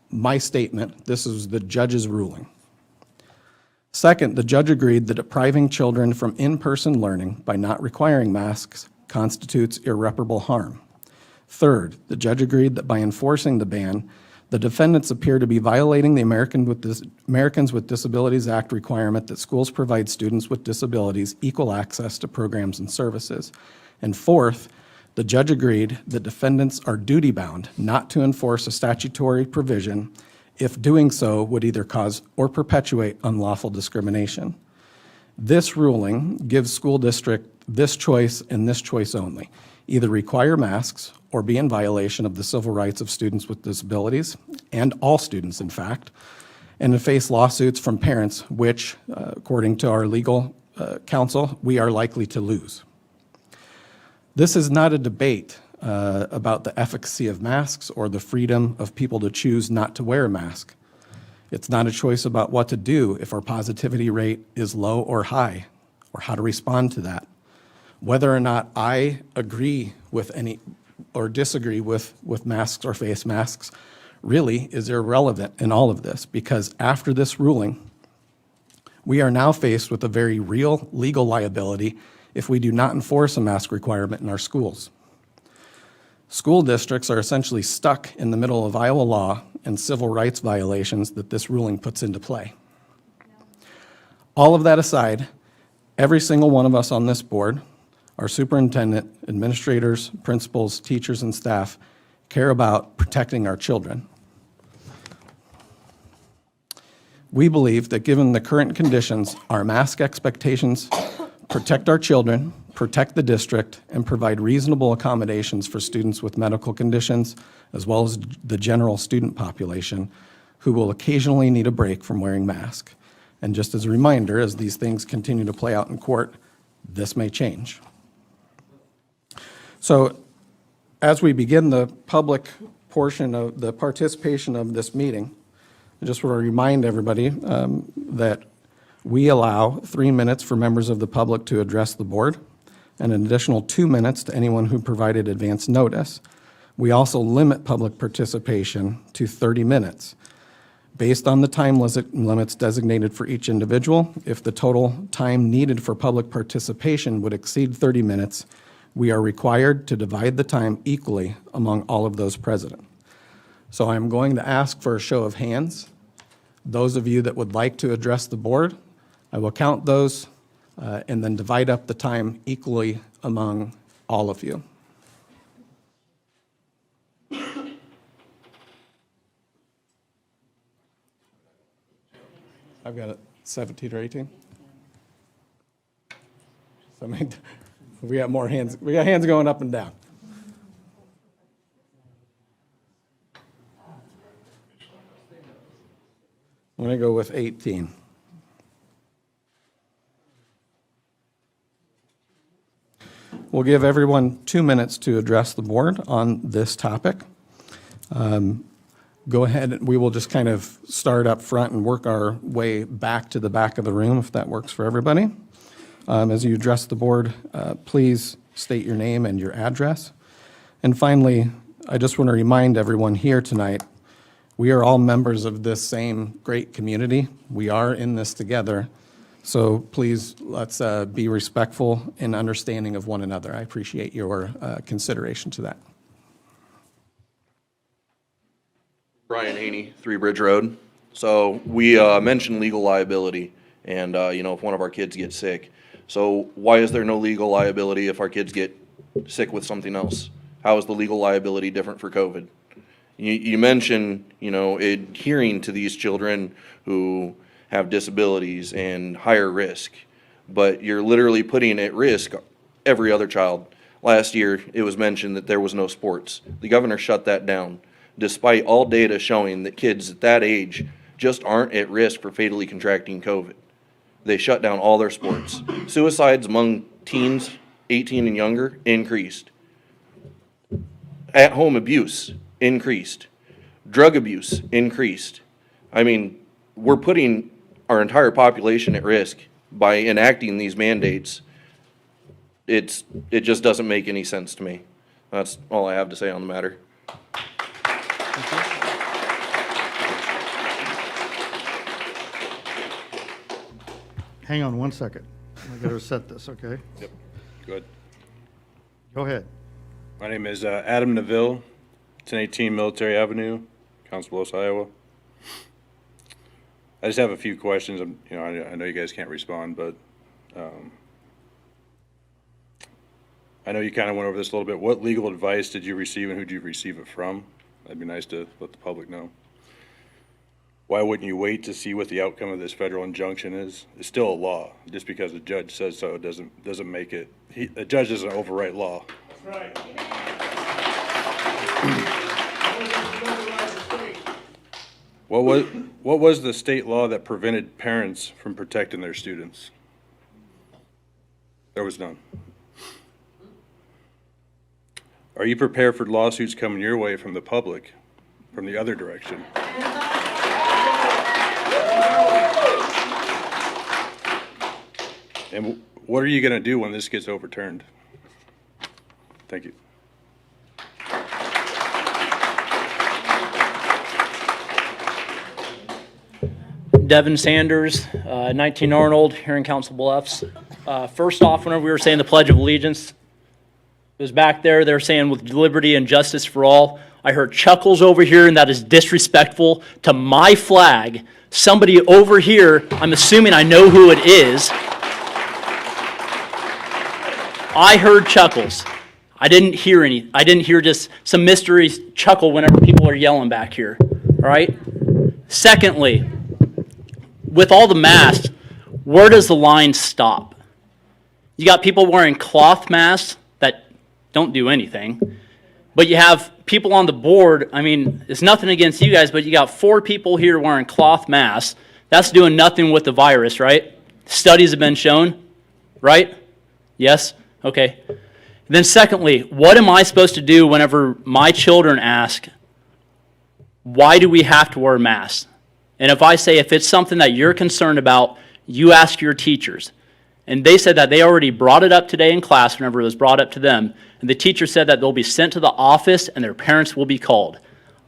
my statement. This is the judge's ruling. Second, the judge agreed that depriving children from in-person learning by not requiring masks constitutes irreparable harm. Third, the judge agreed that by enforcing the ban, the defendants appear to be violating the Americans with Disabilities Act requirement that schools provide students with disabilities equal access to programs and services. And fourth, the judge agreed that defendants are duty-bound not to enforce a statutory provision if doing so would either cause or perpetuate unlawful discrimination. This ruling gives school district this choice and this choice only: either require masks or be in violation of the civil rights of students with disabilities, and all students, in fact, and to face lawsuits from parents, which, according to our legal counsel, we are likely to lose. This is not a debate about the efficacy of masks or the freedom of people to choose not to wear a mask. It's not a choice about what to do if our positivity rate is low or high, or how to respond to that. Whether or not I agree with any or disagree with masks or face masks really is irrelevant in all of this, because after this ruling, we are now faced with a very real legal liability if we do not enforce a mask requirement in our schools. School districts are essentially stuck in the middle of Iowa law and civil rights violations that this ruling puts into play. All of that aside, every single one of us on this board, our superintendent, administrators, principals, teachers, and staff, care about protecting our children. We believe that given the current conditions, our mask expectations protect our children, protect the district, and provide reasonable accommodations for students with medical conditions, as well as the general student population, who will occasionally need a break from wearing masks. And just as a reminder, as these things continue to play out in court, this may change. So as we begin the public portion of the participation of this meeting, I just want to remind everybody that we allow 3 minutes for members of the public to address the board, and an additional 2 minutes to anyone who provided advance notice. We also limit public participation to 30 minutes. Based on the time limits designated for each individual, if the total time needed for public participation would exceed 30 minutes, we are required to divide the time equally among all of those present. So I'm going to ask for a show of hands. Those of you that would like to address the board, I will count those and then divide up the time equally among all of you. I've got 17 or 18. We got more hands. We got hands going up and down. I'm going to go with 18. We'll give everyone 2 minutes to address the board on this topic. Go ahead, we will just kind of start up front and work our way back to the back of the room, if that works for everybody. As you address the board, please state your name and your address. And finally, I just want to remind everyone here tonight, we are all members of this same great community. We are in this together. So please, let's be respectful and understanding of one another. I appreciate your consideration to that. Brian Haney, 3 Bridge Road. So we mentioned legal liability and, if one of our kids gets sick. So why is there no legal liability if our kids get sick with something else? How is the legal liability different for COVID? You mentioned, adhering to these children who have disabilities and higher risk, but you're literally putting at risk every other child. Last year, it was mentioned that there was no sports. The governor shut that down, despite all data showing that kids at that age just aren't at risk for fatally contracting COVID. They shut down all their sports. Suicides among teens, 18 and younger, increased. At-home abuse increased. Drug abuse increased. I mean, we're putting our entire population at risk by enacting these mandates. It just doesn't make any sense to me. That's all I have to say on the matter. Hang on one second. I gotta set this, okay? Yep, good. Go ahead. My name is Adam Neville, 1018 Military Avenue, Council Bluffs, Iowa. I just have a few questions. I know you guys can't respond, but I know you kind of went over this a little bit. What legal advice did you receive and who did you receive it from? That'd be nice to let the public know. Why wouldn't you wait to see what the outcome of this federal injunction is? It's still a law. Just because the judge says so doesn't make it. A judge doesn't overwrite law. Right. What was the state law that prevented parents from protecting their students? There was none. Are you prepared for lawsuits coming your way from the public, from the other direction? And what are you going to do when this gets overturned? Thank you. Devin Sanders, 19 Arnold, here in Council Bluffs. First off, whenever we were saying the Pledge of Allegiance, it was back there, they were saying with liberty and justice for all. I heard chuckles over here, and that is disrespectful to my flag. Somebody over here, I'm assuming I know who it is. I heard chuckles. I didn't hear just some mystery chuckle whenever people are yelling back here, all right? Secondly, with all the masks, where does the line stop? You got people wearing cloth masks that don't do anything, but you have people on the board, I mean, it's nothing against you guys, but you got 4 people here wearing cloth masks. That's doing nothing with the virus, right? Studies have been shown, right? Yes? Okay. Then secondly, what am I supposed to do whenever my children ask, why do we have to wear masks? And if I say, if it's something that you're concerned about, you ask your teachers. And they said that they already brought it up today in class whenever it was brought up to them. And the teacher said that they'll be sent to the office and their parents will be called.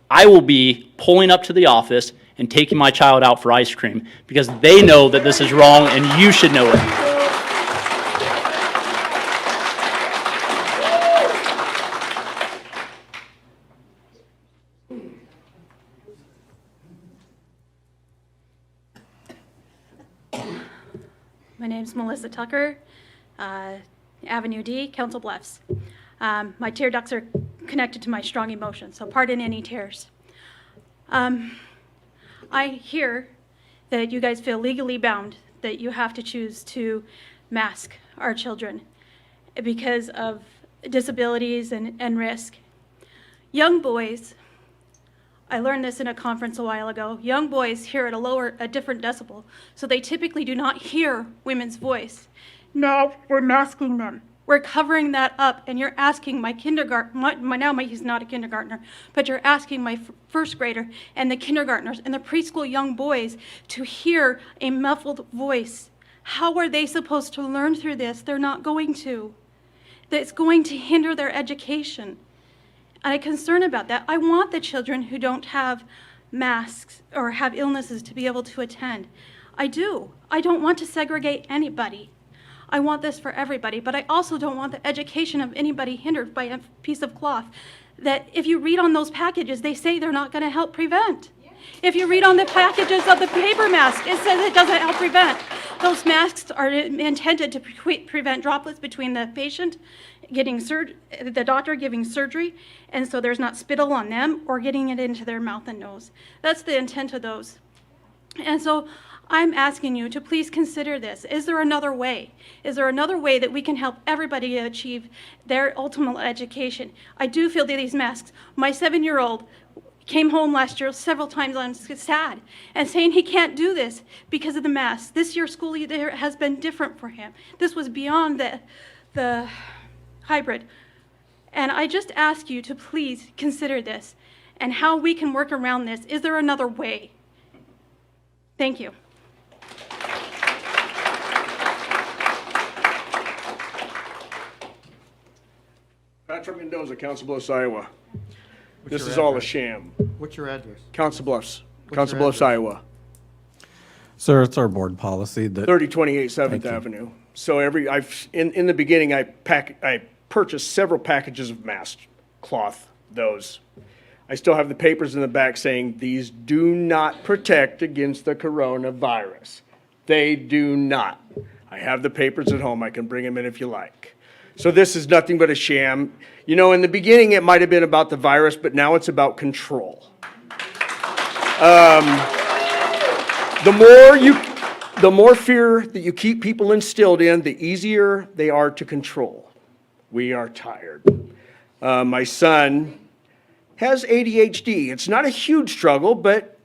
I will be pulling up to the office and taking my child out for ice cream because they know that this is wrong and you should know it. My name's Melissa Tucker, Avenue D, Council Bluffs. My tear ducts are connected to my strong emotions, so pardon any tears. I hear that you guys feel legally bound, that you have to choose to mask our children because of disabilities and risk. Young boys I learned this in a conference a while ago. Young boys hear at a different decibel, so they typically do not hear women's voice. Now we're masking them. We're covering that up, and you're asking my kindergarten, he's not a kindergartner, but you're asking my first grader and the kindergartners and the preschool young boys to hear a muffled voice. How are they supposed to learn through this? They're not going to. That's going to hinder their education. I'm concerned about that. I want the children who don't have masks or have illnesses to be able to attend. I do. I don't want to segregate anybody. I want this for everybody, but I also don't want the education of anybody hindered by a piece of cloth that if you read on those packages, they say they're not going to help prevent. If you read on the packages of the paper mask, it says it doesn't help prevent. Those masks are intended to prevent droplets between the patient getting the doctor giving surgery, and so there's not spittle on them or getting it into their mouth and nose. That's the intent of those. And so I'm asking you to please consider this. Is there another way? Is there another way that we can help everybody achieve their ultimate education? I do feel that these masks, my 7-year-old came home last year several times on sad and saying he can't do this because of the masks. This year school year has been different for him. This was beyond the hybrid. And I just ask you to please consider this and how we can work around this. Is there another way? Thank you. Patrick Mendoza, Council Bluffs, Iowa. This your is all a address? sham. What's your address? Council Bluffs, What's Council your Bluffs, address? Iowa. Sir, it's our board policy that. 3028 7th Thank you. Avenue. So in the beginning, I purchased several packages of masks, cloth, those. I still have the papers in the back saying these do not protect against the coronavirus. They do not. I have the papers at home. I can bring them in if you like. So this is nothing but a sham. You know, in the beginning, it might have been about the virus, but now it's about control. The more fear that you keep people instilled in, the easier they are to control. We are tired. My son has ADHD. It's not a huge struggle, but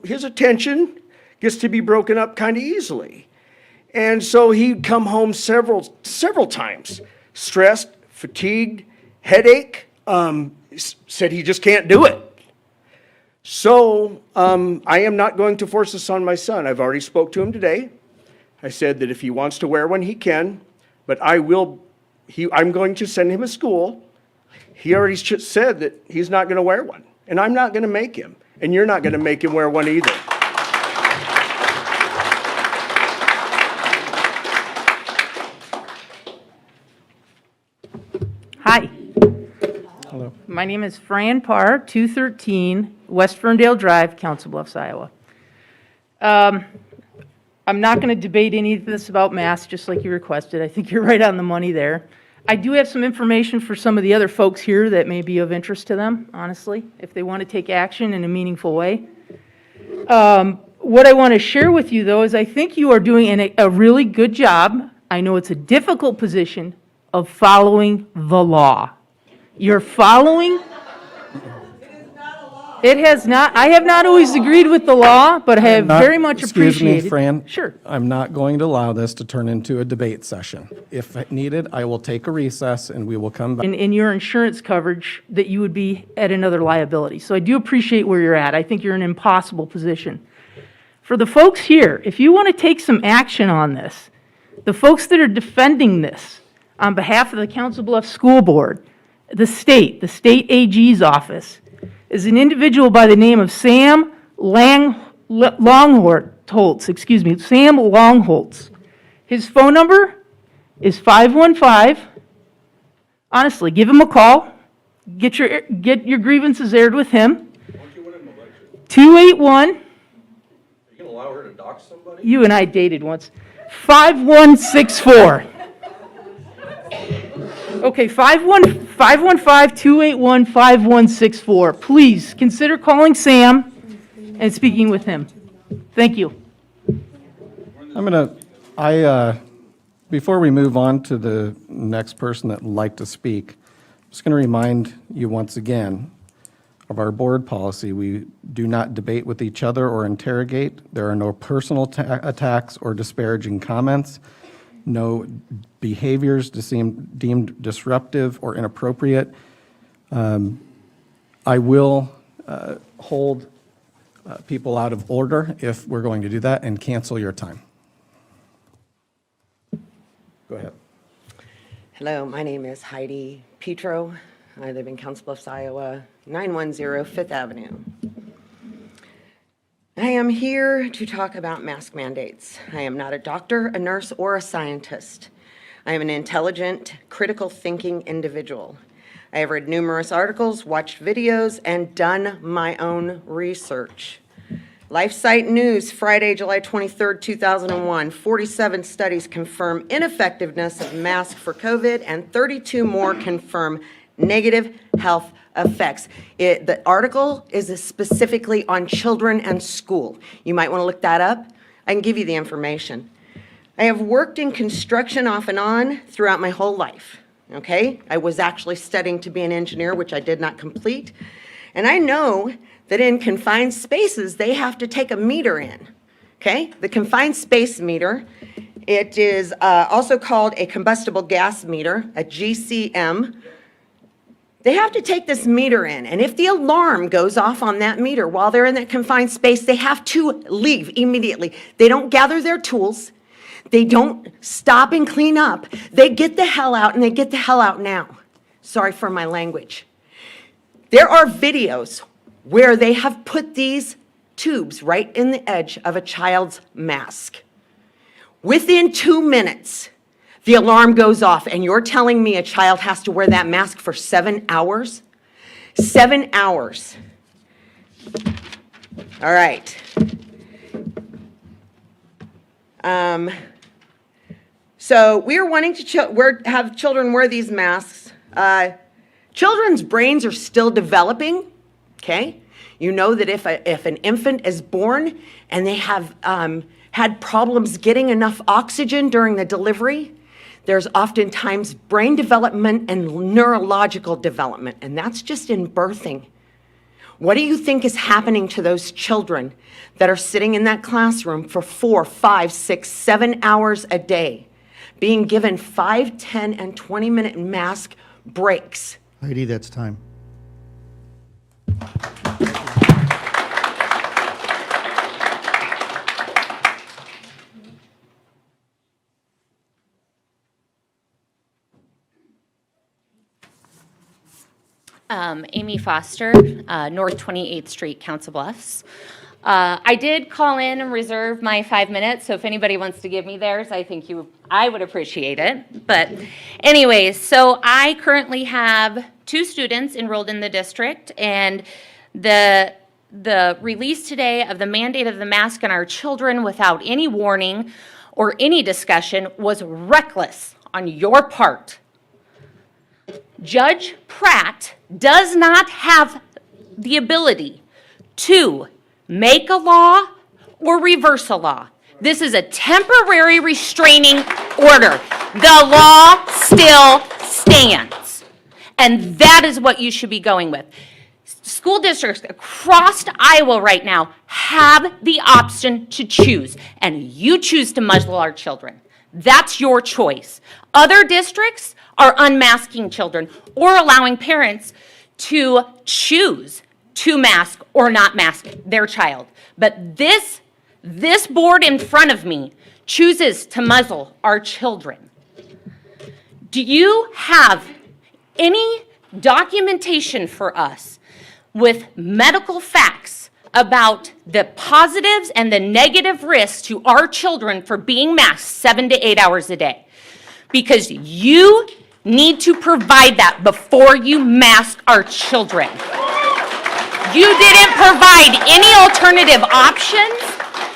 his attention gets to be broken up kind of easily. And so he'd come home several times, stressed, fatigued, headache, said he just can't do it. So I am not going to force this on my son. I've already spoke to him today. I said that if he wants to wear one, he can, but I'm going to send him to school. He already said that he's not going to wear one, and I'm not going to make him, and you're not going to make him wear one either. Hi. Hello. My name is Fran Parr, 213 West Ferndale Drive, Council Bluffs, Iowa. I'm not going to debate any of this about masks, just like you requested. I think you're right on the money there. I do have some information for some of the other folks here that may be of interest to them, honestly, if they want to take action in a meaningful way. What I want to share with you, though, is I think you are doing a really good job. I know it's a difficult position of following the law. You're following. It has not, I have not always agreed with the law, but I have very much appreciated. Excuse me, Fran. Sure. I'm not going to allow this to turn into a debate session. If needed, I will take a recess and we will come back. In your insurance coverage, that you would be at another liability. So I do appreciate where you're at. I think you're in an impossible position. For the folks here, if you want to take some action on this, the folks that are defending this on behalf of the Council Bluffs School Board, the state AG's office, is an individual by the name of Sam Longholtz, Sam Longholtz. His phone number is 515. Honestly, give him a call. Get your grievances aired with him. 281. You gonna allow her to dox somebody? You and I dated once. 5164. Okay, 515-281-5164. Please consider calling Sam and speaking with him. Thank you. Before we move on to the next person that would like to speak, I'm just going to remind you once again, of our board policy, we do not debate with each other or interrogate. There are no personal attacks or disparaging comments, no behaviors deemed disruptive or inappropriate. I will hold people out of order if we're going to do that and cancel your time. Go ahead. Hello, my name is Heidi Petro. I live in Council Bluffs, Iowa, 910 Fifth Avenue. I am here to talk about mask mandates. I am not a doctor, a nurse, or a scientist. I am an intelligent, critical thinking individual. I have read numerous articles, watched videos, and done my own research. LifeSite News, Friday, July 23rd, 2001, 47 studies confirm ineffectiveness of masks for COVID, and 32 more confirm negative health effects. The article is specifically on children and school. You might want to look that up. I can give you the information. I have worked in construction off and on throughout my whole life, okay? I was actually studying to be an engineer, which I did not complete. And I know that in confined spaces, they have to take a meter in, okay? The confined space meter, it is also called a combustible gas meter, a GCM. They have to take this meter in, and if the alarm goes off on that meter while they're in that confined space, they have to leave immediately. They don't gather their tools. They don't stop and clean up. They get the hell out, and they get the hell out now. Sorry for my language. There are videos where they have put these tubes right in the edge of a child's mask. Within 2 minutes, the alarm goes off, and you're telling me a child has to wear that mask for 7 hours? 7 hours. All right. So we are wanting to have children wear these masks. Children's brains are still developing, okay? You know that if an infant is born and they have had problems getting enough oxygen during the delivery, there's oftentimes brain development and neurological development, and that's just in birthing. What do you think is happening to those children that are sitting in that classroom for 4, 5, 6, 7 hours a day, being given 5, 10, and 20-minute mask breaks? Heidi, that's time. Amy Foster, North 28th Street, Council Bluffs. I did call in and reserve my 5 minutes, so if anybody wants to give me theirs, I would appreciate it. But anyways, so I currently have 2 students enrolled in the district, and the release today of the mandate of the mask on our children without any warning or any discussion was reckless on your part. Judge Pratt does not have the ability to make a law or reverse a law. This is a temporary restraining order. The law still stands. And that is what you should be going with. School districts across Iowa right now have the option to choose, and you choose to muzzle our children. That's your choice. Other districts are unmasking children or allowing parents to choose to mask or not mask their child. But this board in front of me chooses to muzzle our children. Do you have any documentation for us with medical facts about the positives and the negative risks to our children for being masked 7 to 8 hours a day? Because you need to provide that before you mask our children. You didn't provide any alternative options.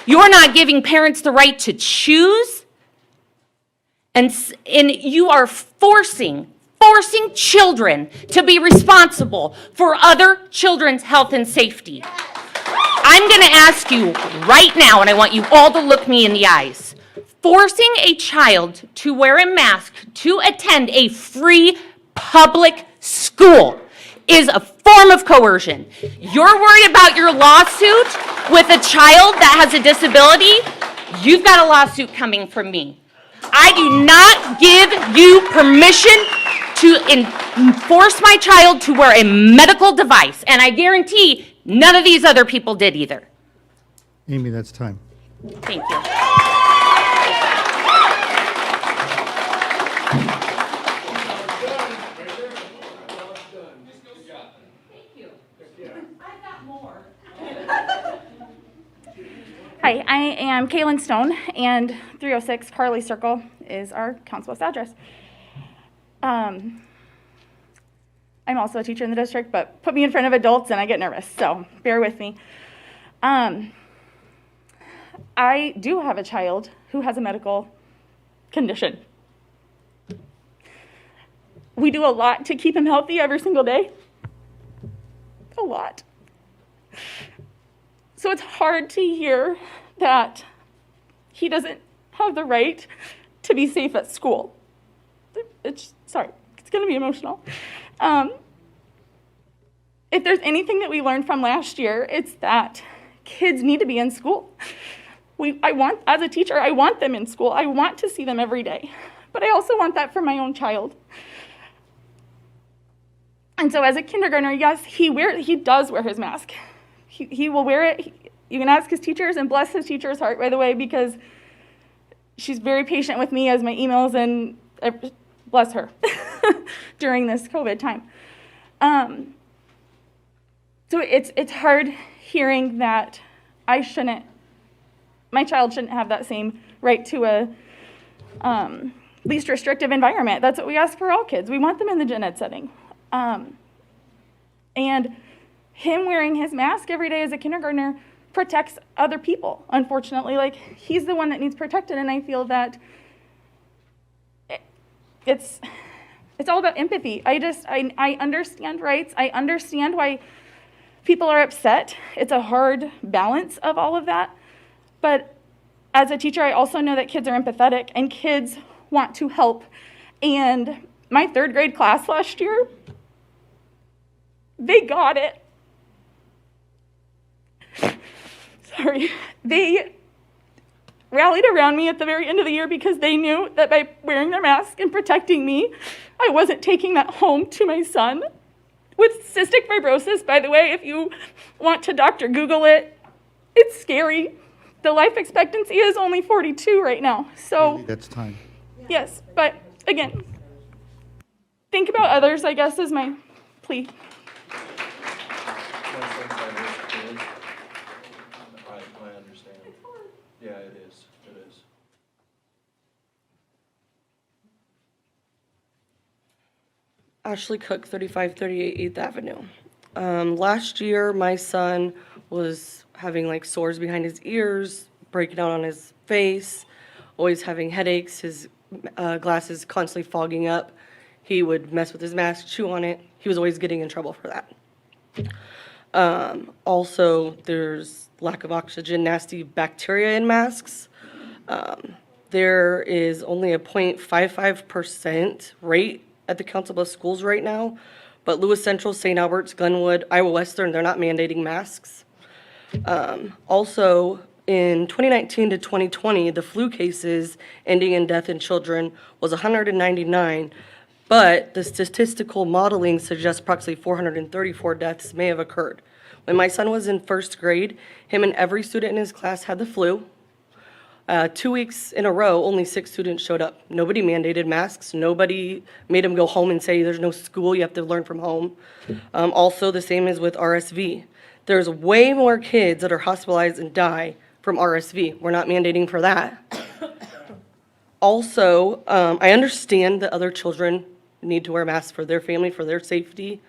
You're not giving parents the right to choose. And you are forcing children to be responsible for other children's health and safety. I'm going to ask you right now, and I want you all to look me in the eyes. Forcing a child to wear a mask to attend a free public school is a form of coercion. You're worried about your lawsuit with a child that has a disability? You've got a lawsuit coming from me. I do not give you permission to force my child to wear a medical device, and I guarantee none of these other people did either. Amy, that's time. Thank you. Hi, I am Kaylin Stone, and 306 Carly Circle is our council bluffs address. I'm also a teacher in the district, but put me in front of adults and I get nervous, so bear with me. I do have a child who has a medical condition. We do a lot to keep him healthy every single day. A lot. So it's hard to hear that he doesn't have the right to be safe at school. Sorry, it's going to be emotional. If there's anything that we learned from last year, it's that kids need to be in school. As a teacher, I want them in school. I want to see them every day. But I also want that for my own child. And so as a kindergartner, yes, he does wear his mask. He will wear it. You can ask his teachers, and bless his teacher's heart, by the way, because she's very patient with me as my emails, and bless her during this COVID time. So it's hard hearing that my child shouldn't have that same right to a least restrictive environment. That's what we ask for all kids. We want them in the gen ed setting. And him wearing his mask every day as a kindergartner protects other people, unfortunately. Like, he's the one that needs protected, and I feel that it's all about empathy. I understand rights. I understand why people are upset. It's a hard balance of all of that. But as a teacher, I also know that kids are empathetic and kids want to help. And my 3rd grade class last year, they got it. Sorry. They rallied around me at the very end of the year because they knew that by wearing their mask and protecting me, I wasn't taking that home to my son with cystic fibrosis. By the way, if you want to Dr. Google it, it's scary. The life expectancy is only 42 right now. So That's time. yes, but again, think about others, I guess, is my plea. I understand. Yeah, it is. It is. Ashley Cook, 3538 8th Avenue. Last year, my son was having like sores behind his ears, breaking out on his face, always having headaches, his glasses constantly fogging up. He would mess with his mask, chew on it. He was always getting in trouble for that. Also, there's lack of oxygen, nasty bacteria in masks. There is only a 0.55% rate at the Council Bluffs schools right now, but Lewis Central, St. Albert's, Glenwood, Iowa Western, they're not mandating masks. Also, in 2019 to 2020, the flu cases ending in death in children was 199, but the statistical modeling suggests approximately 434 deaths may have occurred. When my son was in 1st grade, him and every student in his class had the flu. 2 weeks in a row, only 6 students showed up. Nobody mandated masks. Nobody made them go home and say, there's no school, you have to learn from home. Also, the same is with RSV. There's way more kids that are hospitalized and die from RSV. We're not mandating for that. Also, I understand that other children need to wear masks for their family, for their safety,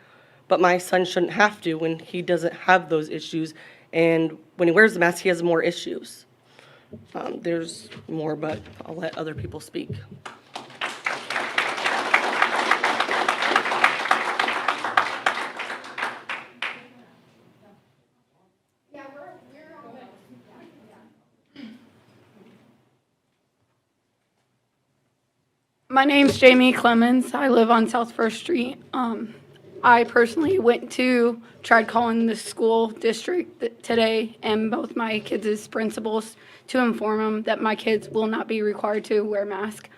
but my son shouldn't have to when he doesn't have those issues. And when he wears the mask, he has more issues. There's more, but I'll let other people speak. My name's Jamie Clemens. I live on South First Street. I personally tried calling the school district today and both my kids' principals to inform them that my kids will not be required to wear masks.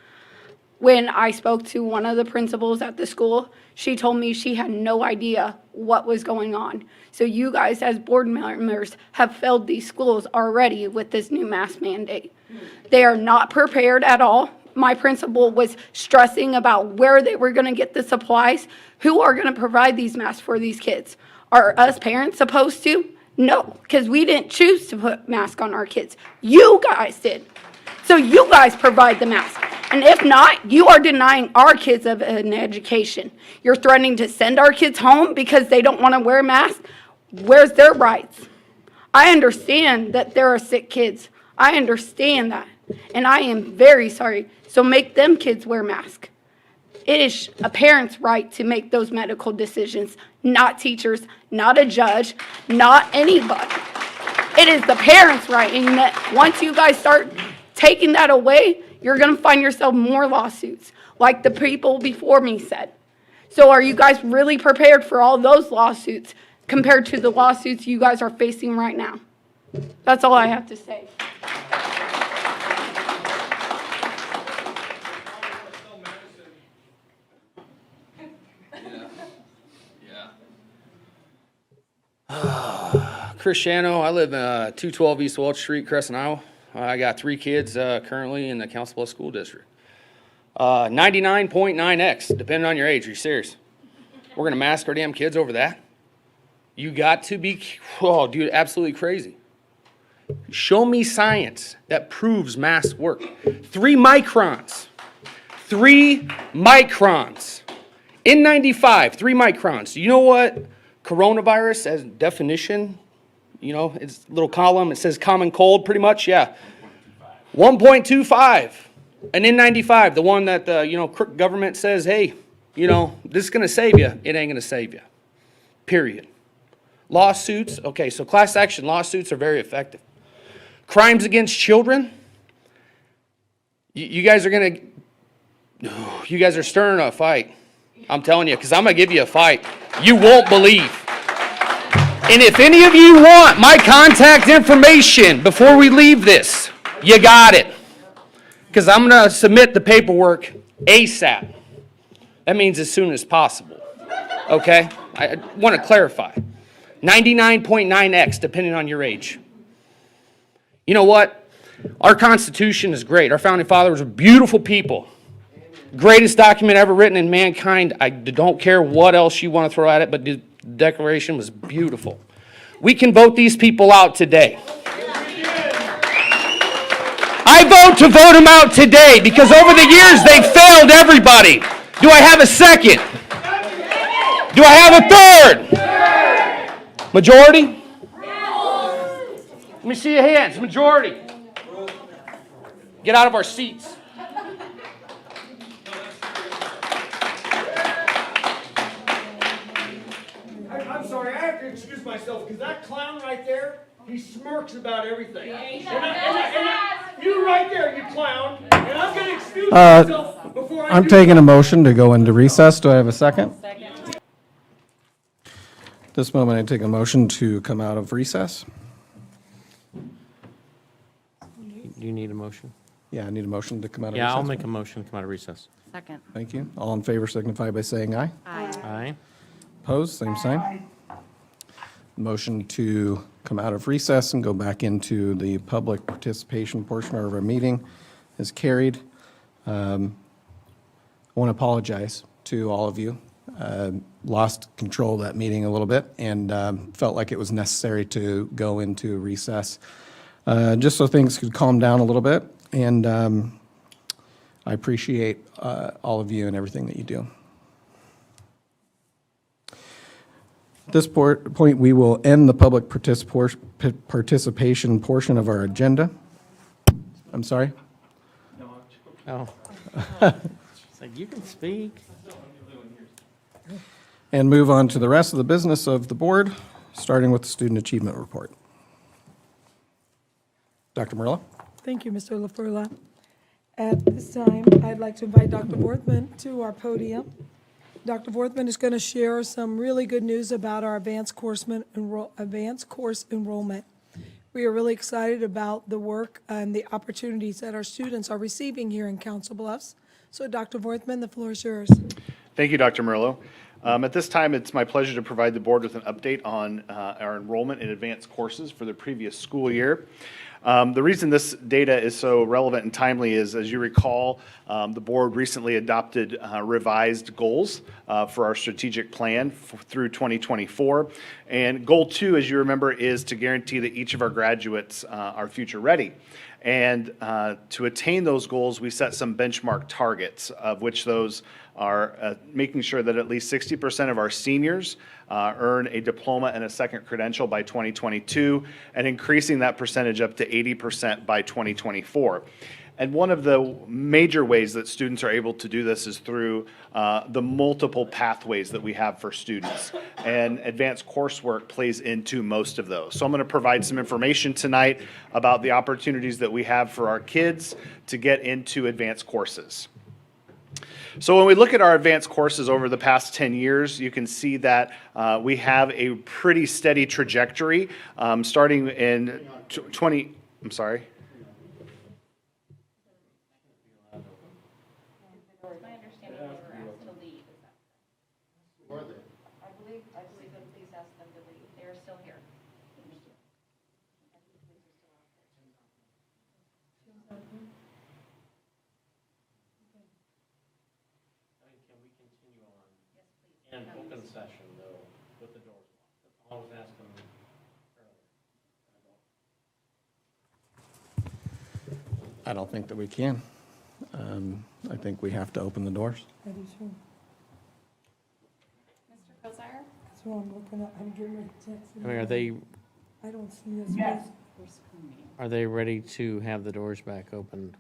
When I spoke to one of the principals at the school, she told me she had no idea what was going on. So you guys as board members have failed these schools already with this new mask mandate. They are not prepared at all. My principal was stressing about where they were going to get the supplies. Who are going to provide these masks for these kids? Are us parents supposed to? No, because we didn't choose to put masks on our kids. You guys did. So you guys provide the mask. And if not, you are denying our kids of an education. You're threatening to send our kids home because they don't want to wear masks. Where's their rights? I understand that there are sick kids. I understand that. And I am very sorry. So make them kids wear masks. It is a parent's right to make those medical decisions, not teachers, not a judge, not anybody. It is the parents' right. And that once you guys start taking that away, you're going to find yourself more lawsuits, like the people before me said. So are you guys really prepared for all those lawsuits compared to the lawsuits you guys are facing right now? That's all I have to say. Cristiano, I live 212 East Welch Street, Crescent, Iowa. I got 3 kids currently in the Council Bluffs School District. 99.9x, depending on your age. Are you serious? We're going to mask our damn kids over that? You got to be, oh, dude, absolutely crazy. Show me science that proves masks work. 3 microns. 3 microns. N95, 3 microns. You know what coronavirus as definition, you know, it's a little column, it says common cold pretty much, yeah. 1.25. An N95, the one that the, crook government says, hey, this is going to save you. It ain't going to save you. Period. Lawsuits, okay, so class action lawsuits are very effective. Crimes against children, you guys are going to, you guys are stirring a fight. I'm telling you, because I'm going to give you a fight. You won't believe. And if any of you want my contact information before we leave this, you got it. Because I'm going to submit the paperwork ASAP. That means as soon as possible. Okay? I want to clarify. 99.9x, depending on your age. You know what? Our Constitution is great. Our Founding Fathers were beautiful people. Greatest document ever written in mankind. I don't care what else you want to throw at it, but the Declaration was beautiful. We can vote these people out today. I vote to vote them out today because over the years they failed everybody. Do I have a second? Do I have a third? Majority? Let me see your hands. Majority. Get out of our seats. I'm sorry, I have to excuse myself because that clown right there, he smirks about everything. You right there, you clown. And I'm going to excuse myself before I I'm taking a motion to go into recess. Do I have a second? Second. This moment, I take a motion to come out of recess. Do you need a motion? Yeah, I need a motion to come out of recess. Yeah, I'll make a motion to come out of recess. Second. Thank you. All in favor signify by saying aye. Aye. Opposed, same sign. Motion to come out of recess and go back into the public participation portion of our meeting is carried. I want to apologize to all of you. Lost control of that meeting a little bit and felt like it was necessary to go into recess just so things could calm down a little bit. And I appreciate all of you and everything that you do. At this point, we will end the public participation portion of our agenda. I'm sorry? Oh. It's like, you can speak. And move on to the rest of the business of the board, starting with the student achievement report. Dr. Murillo? Thank you, Mr. LaFurla. At this time, I'd like to invite Dr. Worthman to our podium Dr. Vorthman is going to share some really good news about our advanced course enrollment. We are really excited about the work and the opportunities that our students are receiving here in Council Bluffs. So Dr. Vorthman, the floor is yours. Thank you, Dr. Murillo. At this time, it's my pleasure to provide the board with an update on our enrollment in advanced courses for the previous school year. The reason this data is so relevant and timely is, as you recall, the board recently adopted revised goals for our strategic plan through 2024. And goal 2, as you remember, is to guarantee that each of our graduates are future ready. And to attain those goals, we set some benchmark targets, of which those are making sure that at least 60% of our seniors earn a diploma and a second credential by 2022, and increasing that percentage up to 80% by 2024. And one of the major ways that students are able to do this is through the multiple pathways that we have for students. And advanced coursework plays into most of those. So I'm going to provide some information tonight about the opportunities that we have for our kids to get into advanced courses. So when we look at our advanced courses over the past 10 years, you can see that we have a pretty steady trajectory starting in 20, I'm sorry. I believe them, please ask them to leave. They are still here. Can we continue on? Yes, please. In open session, though, with the doors locked? I was asking earlier. I don't think that we can. I think we have to open the doors. That is true. Mr. Kozire? That's what I'm looking at. I'm getting ready to text. I mean, are they, I don't see this. Yes. are they ready to have the doors back opened?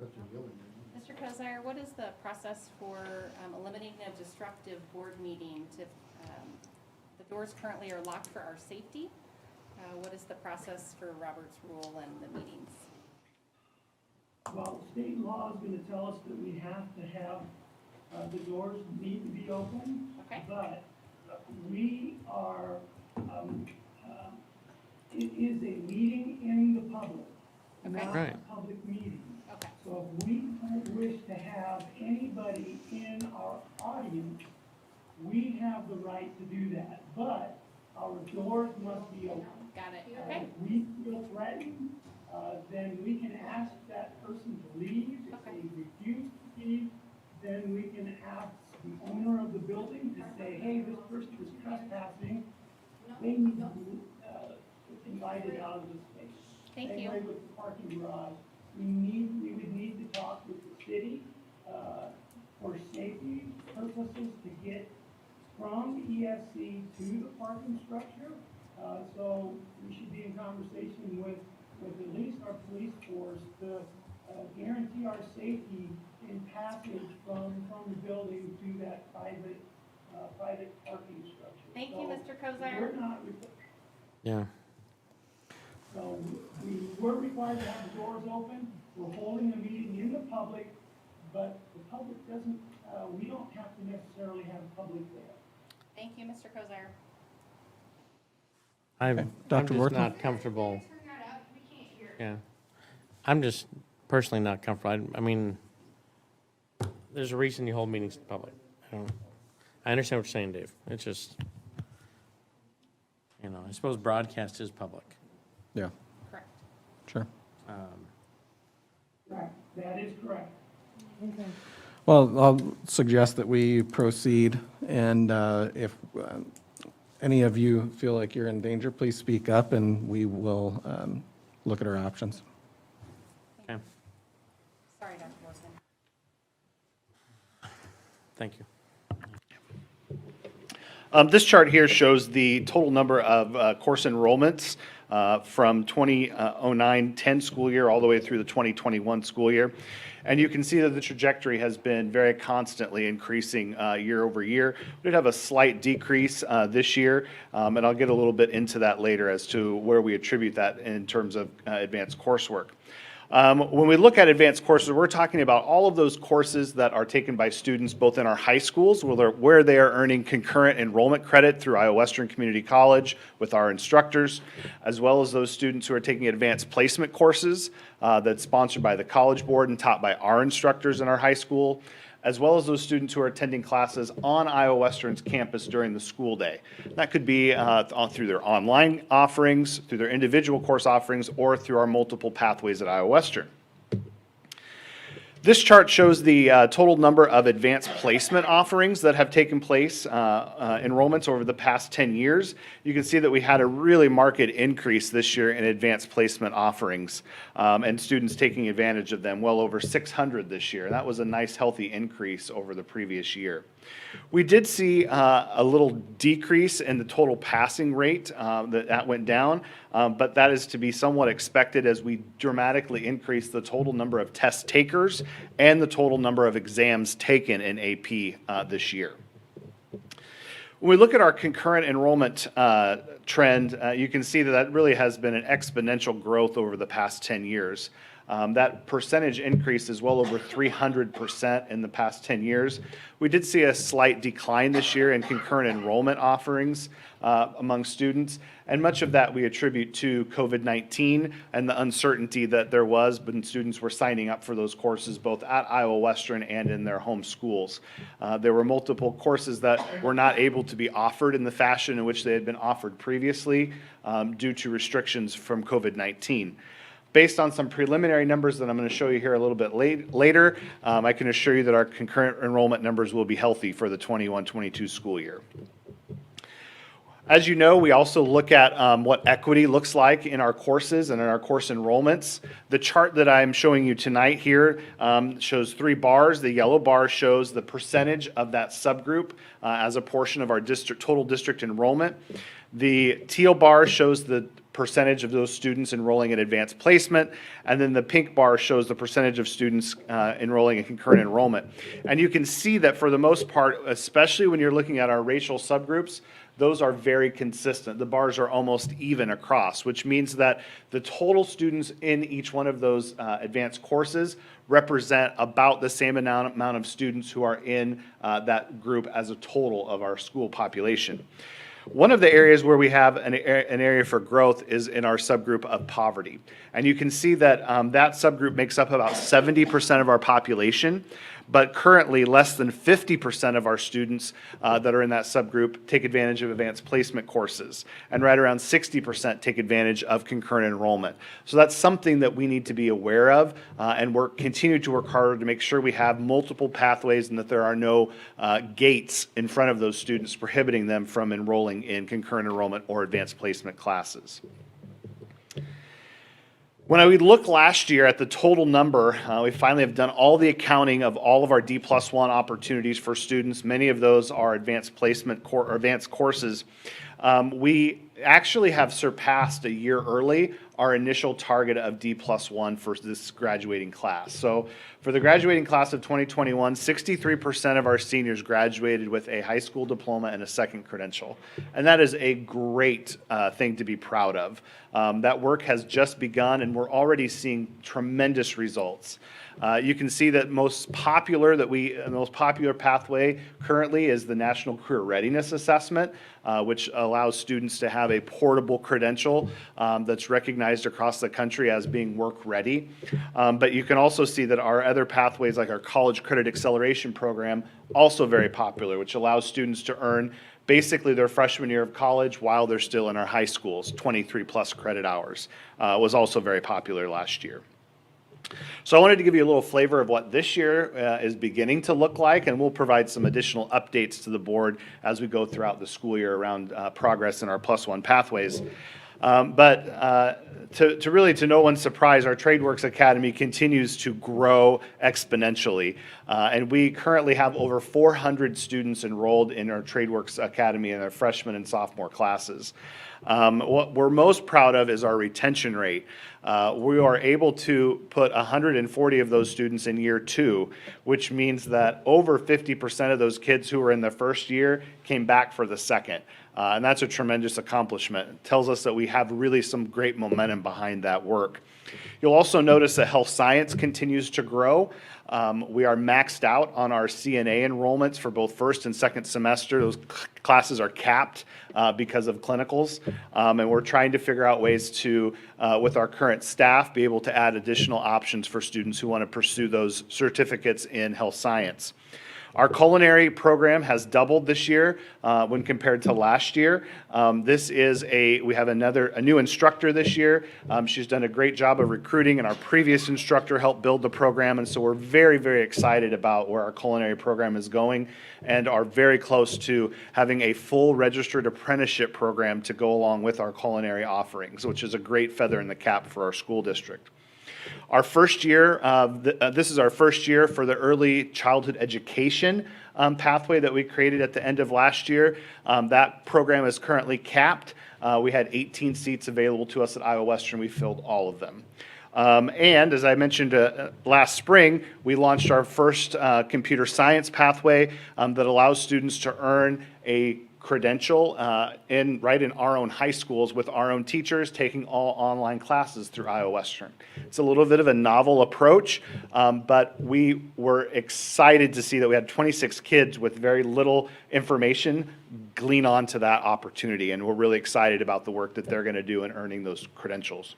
Mr. Kozire, what is the process for eliminating a disruptive board meeting? The doors currently are locked for our safety. What is the process for Robert's Rule and the meetings? Well, state law is going to tell us that we have to have, the doors need to be open. Okay. But we are, it is a meeting in the public, Okay. not Right. a public meeting. Okay. So if we don't wish to have anybody in our audience, we have the right to do that. But our doors must be open. Got it. Okay. If we feel threatened, then we can ask that person to leave. If they refuse to leave, then we can ask the owner of the building to say, hey, this person is trespassing. They need to be invited out of the space. Thank you. Same way with the parking garage. We would need to talk with the city for safety purposes to get from ESC to the parking structure. So we should be in conversation with at least our police force to guarantee our safety in passage from the building to that private parking structure. Thank you, So Mr. Kozire. we're not, Yeah. so we're required to have the doors open. We're holding a meeting in the public, but the public doesn't, we don't have to necessarily have a public there. Thank you, Mr. Kozire. I'm Dr. just Worthman? not comfortable. Yeah. I'm just personally not comfortable. I mean, there's a reason you hold meetings in public. I understand what you're saying, Dave. It's just, I suppose broadcast is public. Yeah, Correct. sure. Right, that is correct. Okay. Well, I'll suggest that we proceed, and if any of you feel like you're in danger, please speak up, and we will look at our options. Okay, Sorry, Dr. Wilson. thank you. This chart here shows the total number of course enrollments from 2009-10 school year all the way through the 2021 school year. And you can see that the trajectory has been very constantly increasing year over year. We did have a slight decrease this year, and I'll get a little bit into that later as to where we attribute that in terms of advanced coursework. When we look at advanced courses, we're talking about all of those courses that are taken by students both in our high schools, where they are earning concurrent enrollment credit through Iowa Western Community College with our instructors, as well as those students who are taking advanced placement courses that's sponsored by the College Board and taught by our instructors in our high school, as well as those students who are attending classes on Iowa Western's campus during the school day. That could be through their online offerings, through their individual course offerings, or through our multiple pathways at Iowa Western. This chart shows the total number of advanced placement offerings that have taken place, enrollments over the past 10 years. You can see that we had a really marked increase this year in advanced placement offerings and students taking advantage of them, well over 600 this year. That was a nice healthy increase over the previous year. We did see a little decrease in the total passing rate, that went down, but that is to be somewhat expected as we dramatically increase the total number of test takers and the total number of exams taken in AP this year. When we look at our concurrent enrollment trend, you can see that that really has been an exponential growth over the past 10 years. That percentage increase is well over 300% in the past 10 years. We did see a slight decline this year in concurrent enrollment offerings among students, and much of that we attribute to COVID-19 and the uncertainty that there was when students were signing up for those courses both at Iowa Western and in their home schools. There were multiple courses that were not able to be offered in the fashion in which they had been offered previously due to restrictions from COVID-19. Based on some preliminary numbers that I'm going to show you here a little bit later, I can assure you that our concurrent enrollment numbers will be healthy for the 21-22 school year. As you know, we also look at what equity looks like in our courses and in our course enrollments. The chart that I'm showing you tonight here shows 3 bars. The yellow bar shows the percentage of that subgroup as a portion of our total district enrollment. The teal bar shows the percentage of those students enrolling in advanced placement, and then the pink bar shows the percentage of students enrolling in concurrent enrollment. And you can see that for the most part, especially when you're looking at our racial subgroups, those are very consistent. The bars are almost even across, which means that the total students in each one of those advanced courses represent about the same amount of students who are in that group as a total of our school population. One of the areas where we have an area for growth is in our subgroup of poverty. And you can see that that subgroup makes up about 70% of our population, but currently less than 50% of our students that are in that subgroup take advantage of advanced placement courses, and right around 60% take advantage of concurrent enrollment. So that's something that we need to be aware of, and continue to work harder to make sure we have multiple pathways and that there are no gates in front of those students prohibiting them from enrolling in concurrent enrollment or advanced placement classes. When we look last year at the total number, we finally have done all the accounting of all of our D+1 opportunities for students. Many of those are advanced placement or advanced courses. We actually have surpassed a year early our initial target of D+1 for this graduating class. So for the graduating class of 2021, 63% of our seniors graduated with a high school diploma and a second credential. And that is a great thing to be proud of. That work has just begun, and we're already seeing tremendous results. You can see that most popular pathway currently is the National Career Readiness Assessment, which allows students to have a portable credential that's recognized across the country as being work ready. But you can also see that our other pathways, like our College Credit Acceleration Program, also very popular, which allows students to earn basically their freshman year of college while they're still in our high schools. 23 plus credit hours was also very popular last year. So I wanted to give you a little flavor of what this year is beginning to look like, and we'll provide some additional updates to the board as we go throughout the school year around progress in our +1 pathways. To no one's surprise, our TradeWorks Academy continues to grow exponentially. And we currently have over 400 students enrolled in our TradeWorks Academy in our freshman and sophomore classes. What we're most proud of is our retention rate. We are able to put 140 of those students in year 2, which means that over 50% of those kids who were in the first year came back for the second. And that's a tremendous accomplishment. It tells us that we have really some great momentum behind that work. You'll also notice that health science continues to grow. We are maxed out on our CNA enrollments for both first and second semester. Those classes are capped because of clinicals. And we're trying to figure out ways to, with our current staff, be able to add additional options for students who want to pursue those certificates in health science. Our culinary program has doubled this year when compared to last year. We have a new instructor this year. She's done a great job of recruiting, and our previous instructor helped build the program. And so we're very, very excited about where our culinary program is going, and are very close to having a full registered apprenticeship program to go along with our culinary offerings, which is a great feather in the cap for our school district. Our first year, this is our first year for the early childhood education pathway that we created at the end of last year. That program is currently capped. We had 18 seats available to us at Iowa Western. We filled all of them. And as I mentioned last spring, we launched our first computer science pathway that allows students to earn a credential right in our own high schools with our own teachers, taking all online classes through Iowa Western. It's a little bit of a novel approach, but we were excited to see that we had 26 kids with very little information glean onto that opportunity, and we're really excited about the work that they're going to do in earning those credentials.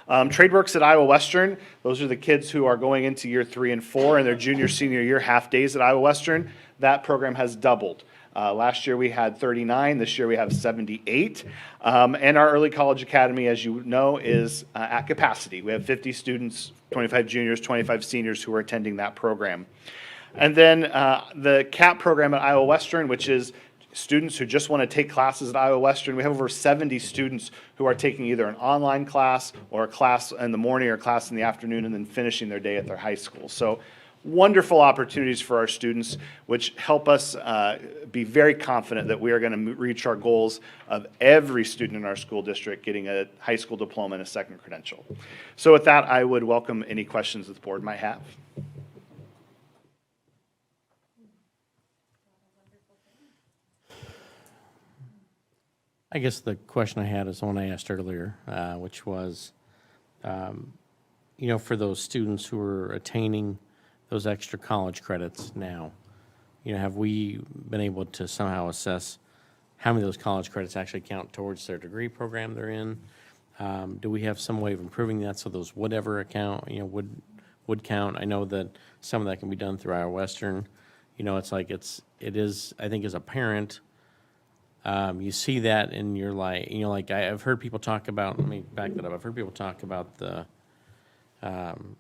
TradeWorks at Iowa Western, those are the kids who are going into year 3 and 4 and their junior, senior year half days at Iowa Western. That program has doubled. Last year we had 39, this year we have 78. And our early college academy, as you know, is at capacity. We have 50 students, 25 juniors, 25 seniors who are attending that program. And then the CAP program at Iowa Western, which is students who just want to take classes at Iowa Western. We have over 70 students who are taking either an online class or a class in the morning or a class in the afternoon, and then finishing their day at their high school. So wonderful opportunities for our students, which help us be very confident that we are going to reach our goals of every student in our school district getting a high school diploma and a second credential. So with that, I would welcome any questions that the board might have. I guess the question I had is the one I asked earlier, which was, for those students who are attaining those extra college credits now, have we been able to somehow assess how many of those college credits actually count towards their degree program they're in? Do we have some way of improving that so those whatever account, would count? I know that some of that can be done through Iowa Western. It is, I think as a parent, you see that in your life, I've heard people talk about, let me back that up. I've heard people talk about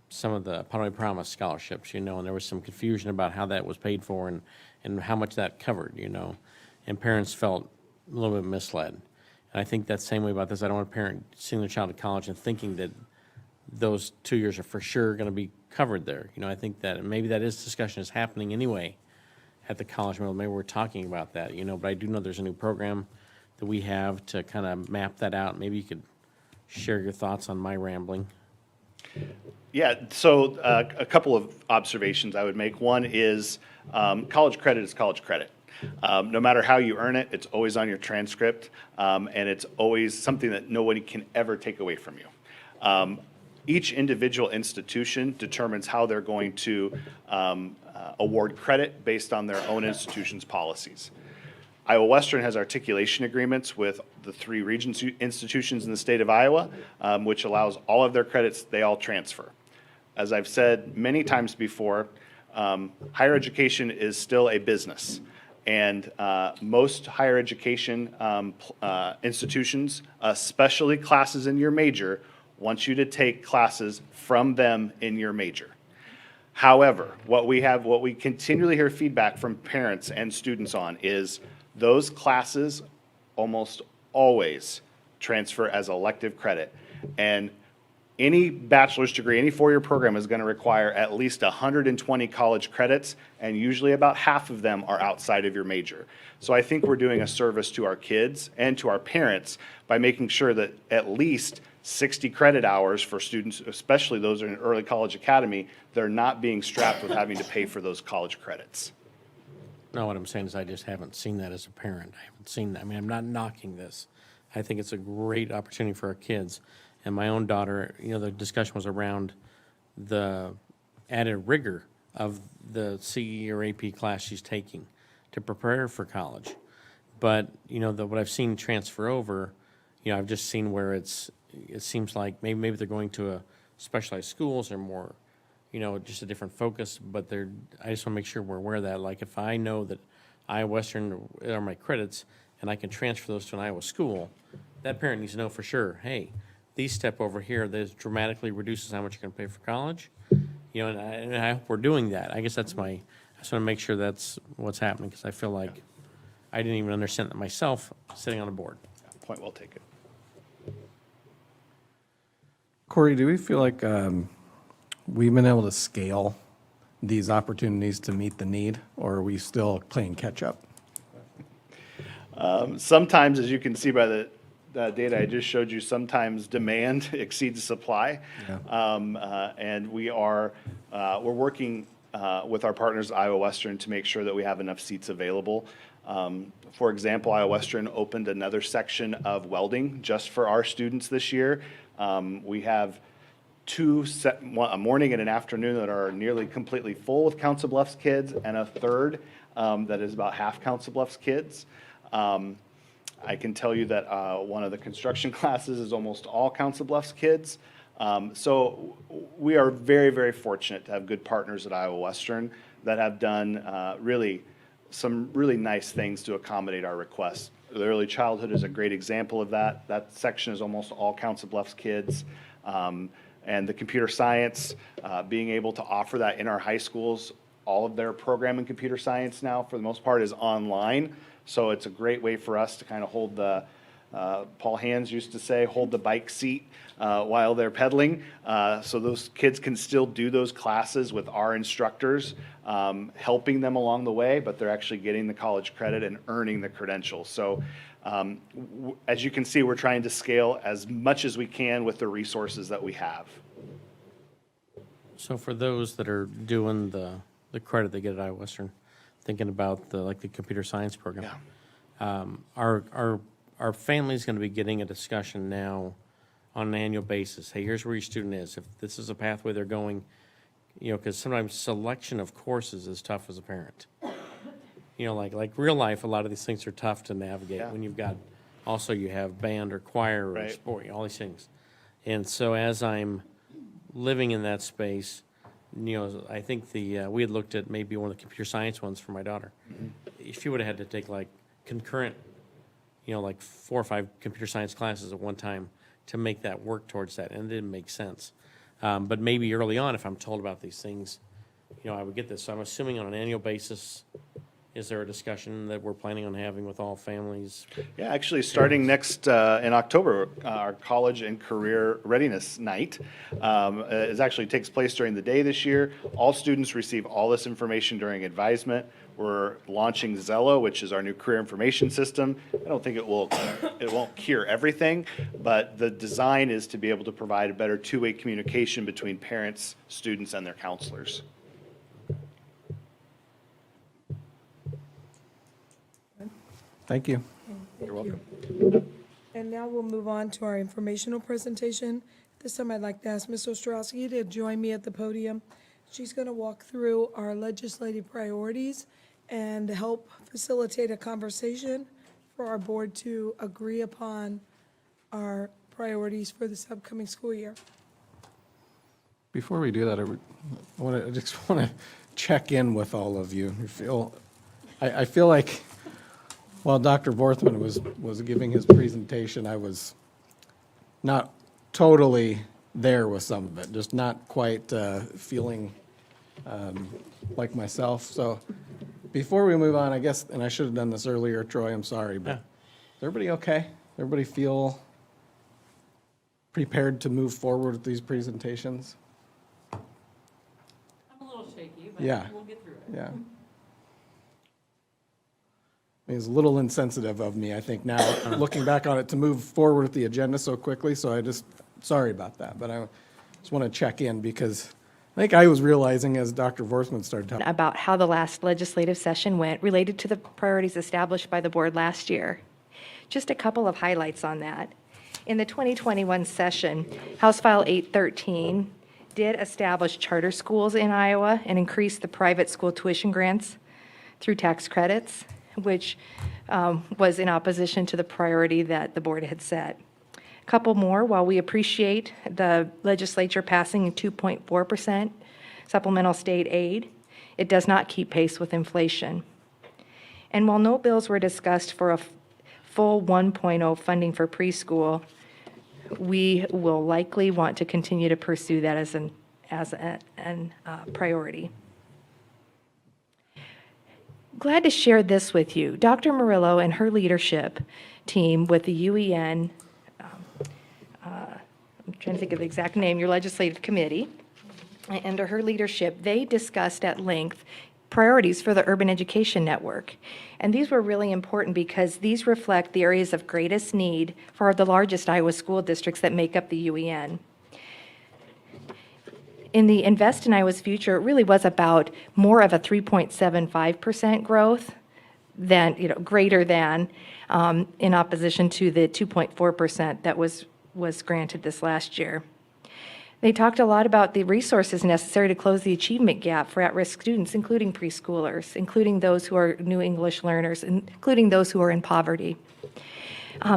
some of the Potawatomi Promise scholarships, and there was some confusion about how that was paid for and how much that covered, and parents felt a little bit misled. And I think that's the same way about this. I don't want a parent sending their child to college and thinking that those 2 years are for sure going to be covered there. I think that maybe that discussion is happening anyway at the college level. Maybe we're talking about that, but I do know there's a new program that we have to kind of map that out. Maybe you could share your thoughts on my rambling. Yeah, so a couple of observations I would make. One is college credit is college credit. No matter how you earn it, it's always on your transcript, and it's always something that nobody can ever take away from you. Each individual institution determines how they're going to award credit based on their own institution's policies. Iowa Western has articulation agreements with the 3 Regents institutions in the state of Iowa, which allows all of their credits, they all transfer. As I've said many times before, higher education is still a business. And most higher education institutions, especially classes in your major, want you to take classes from them in your major. However, what we continually hear feedback from parents and students on is those classes almost always transfer as elective credit. And any bachelor's degree, any 4-year program is going to require at least 120 college credits, and usually about half of them are outside of your major. So I think we're doing a service to our kids and to our parents by making sure that at least 60 credit hours for students, especially those in early college academy, they're not being strapped with having to pay for those college credits. No, what I'm saying is I just haven't seen that as a parent. I haven't seen that. I mean, I'm not knocking this. I think it's a great opportunity for our kids. And my own daughter, you know, the discussion was around the added rigor of the CE or AP class she's taking to prepare her for college. But, you know, what I've seen transfer over, you know, I've just seen where it seems like maybe they're going to a specialized schools or more, you know, just a different focus, but I just want to make sure we're aware of that. Like, if I know that Iowa Western are my credits and I can transfer those to an Iowa school, that parent needs to know for sure, hey, these step over here, this dramatically reduces how much you're going to pay for college. You know, and I hope we're doing that. I guess I just want to make sure that's what's happening, because I feel like I didn't even understand that myself sitting on a board. Point well taken. Corey, do we feel like we've been able to scale these opportunities to meet the need, or are we still playing catch-up? Sometimes, as you can see by the data I just showed you, sometimes demand exceeds supply. And we're working with our partners at Iowa Western to make sure that we have enough seats available. For example, Iowa Western opened another section of welding just for our students this year. We have a morning and an afternoon that are nearly completely full with Council Bluffs kids, and a third that is about half Council Bluffs kids. I can tell you that one of the construction classes is almost all Council Bluffs kids. So we are very, very fortunate to have good partners at Iowa Western that have done some really nice things to accommodate our requests. The early childhood is a great example of that. That section is almost all Council Bluffs kids. And the computer science, being able to offer that in our high schools, all of their program in computer science now, for the most part, is online. So it's a great way for us to kind of hold the, Paul Hands used to say, hold the bike seat while they're pedaling. So those kids can still do those classes with our instructors, helping them along the way, but they're actually getting the college credit and earning the credentials. So as you can see, we're trying to scale as much as we can with the resources that we have. So for those that are doing the credit they get at Iowa Western, thinking about the computer science program, our family's going to be getting a discussion now on an annual basis. Hey, here's where your student is. If this is a pathway they're going, you know, because sometimes selection of courses is tough as a parent. You know, like real life, a lot of these things are tough to navigate when you've got, also you have band or choir or sport, all these things. And so as I'm living in that space, you know, I think we had looked at maybe one of the computer science ones for my daughter. If she would have had to take like concurrent, you know, like 4 or 5 computer science classes at one time to make that work towards that, and it didn't make sense. But maybe early on, if I'm told about these things, you know, I would get this. So I'm assuming on an annual basis, is there a discussion that we're planning on having with all families? Yeah, actually, starting next in October, our college and career readiness night actually takes place during the day this year. All students receive all this information during advisement. We're launching Zello, which is our new career information system. I don't think it won't cure everything, but the design is to be able to provide a better two-way communication between parents, students, and their counselors. Thank you. You're welcome. And now we'll move on to our informational presentation. This time I'd like to ask Ms. Ostrowski to join me at the podium. She's going to walk through our legislative priorities and help facilitate a conversation for our board to agree upon our priorities for this upcoming school year. Before we do that, I just want to check in with all of you. I feel like while Dr. Borthman was giving his presentation, I was not totally there with some of it, just not quite feeling like myself. So before we move on, I guess, and I should have done this earlier, Troy, I'm sorry, but is everybody okay? Everybody feel prepared to move forward with these presentations? I'm a little shaky, but Yeah. we'll get through it. Yeah. It's a little insensitive of me, I think, now, looking back on it, to move forward with the agenda so quickly, so sorry about that, but I just want to check in, because I think I was realizing as Dr. Vorsman started talking. About how the last legislative session went related to the priorities established by the board last year. Just a couple of highlights on that. In the 2021 session, House File 813 did establish charter schools in Iowa and increase the private school tuition grants through tax credits, which was in opposition to the priority that the board had set. A couple more, while we appreciate the legislature passing a 2.4% supplemental state aid, it does not keep pace with inflation. And while no bills were discussed for a full 1.0 funding for preschool, we will likely want to continue to pursue that as an priority. Glad to share this with you. Dr. Murillo and her leadership team with the UEN, I'm trying to think of the exact name, your legislative committee, under her leadership, they discussed at length priorities for the Urban Education Network. And these were really important because these reflect the areas of greatest need for the largest Iowa school districts that make up the UEN. In the Invest in Iowa's Future, it really was about more of a 3.75% growth than, greater than, in opposition to the 2.4% that was granted this last year. They talked a lot about the resources necessary to close the achievement gap for at-risk students, including preschoolers, including those who are new English learners, including those who are in poverty.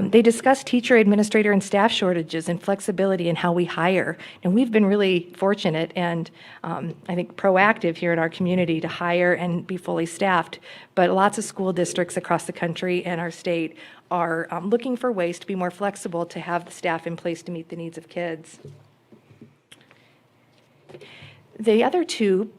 They discussed teacher, administrator, and staff shortages and flexibility in how we hire. And we've been really fortunate and I think proactive here in our community to hire and be fully staffed. But lots of school districts across the country and our state are looking for ways to be more flexible to have the staff in place to meet the needs of kids. The other two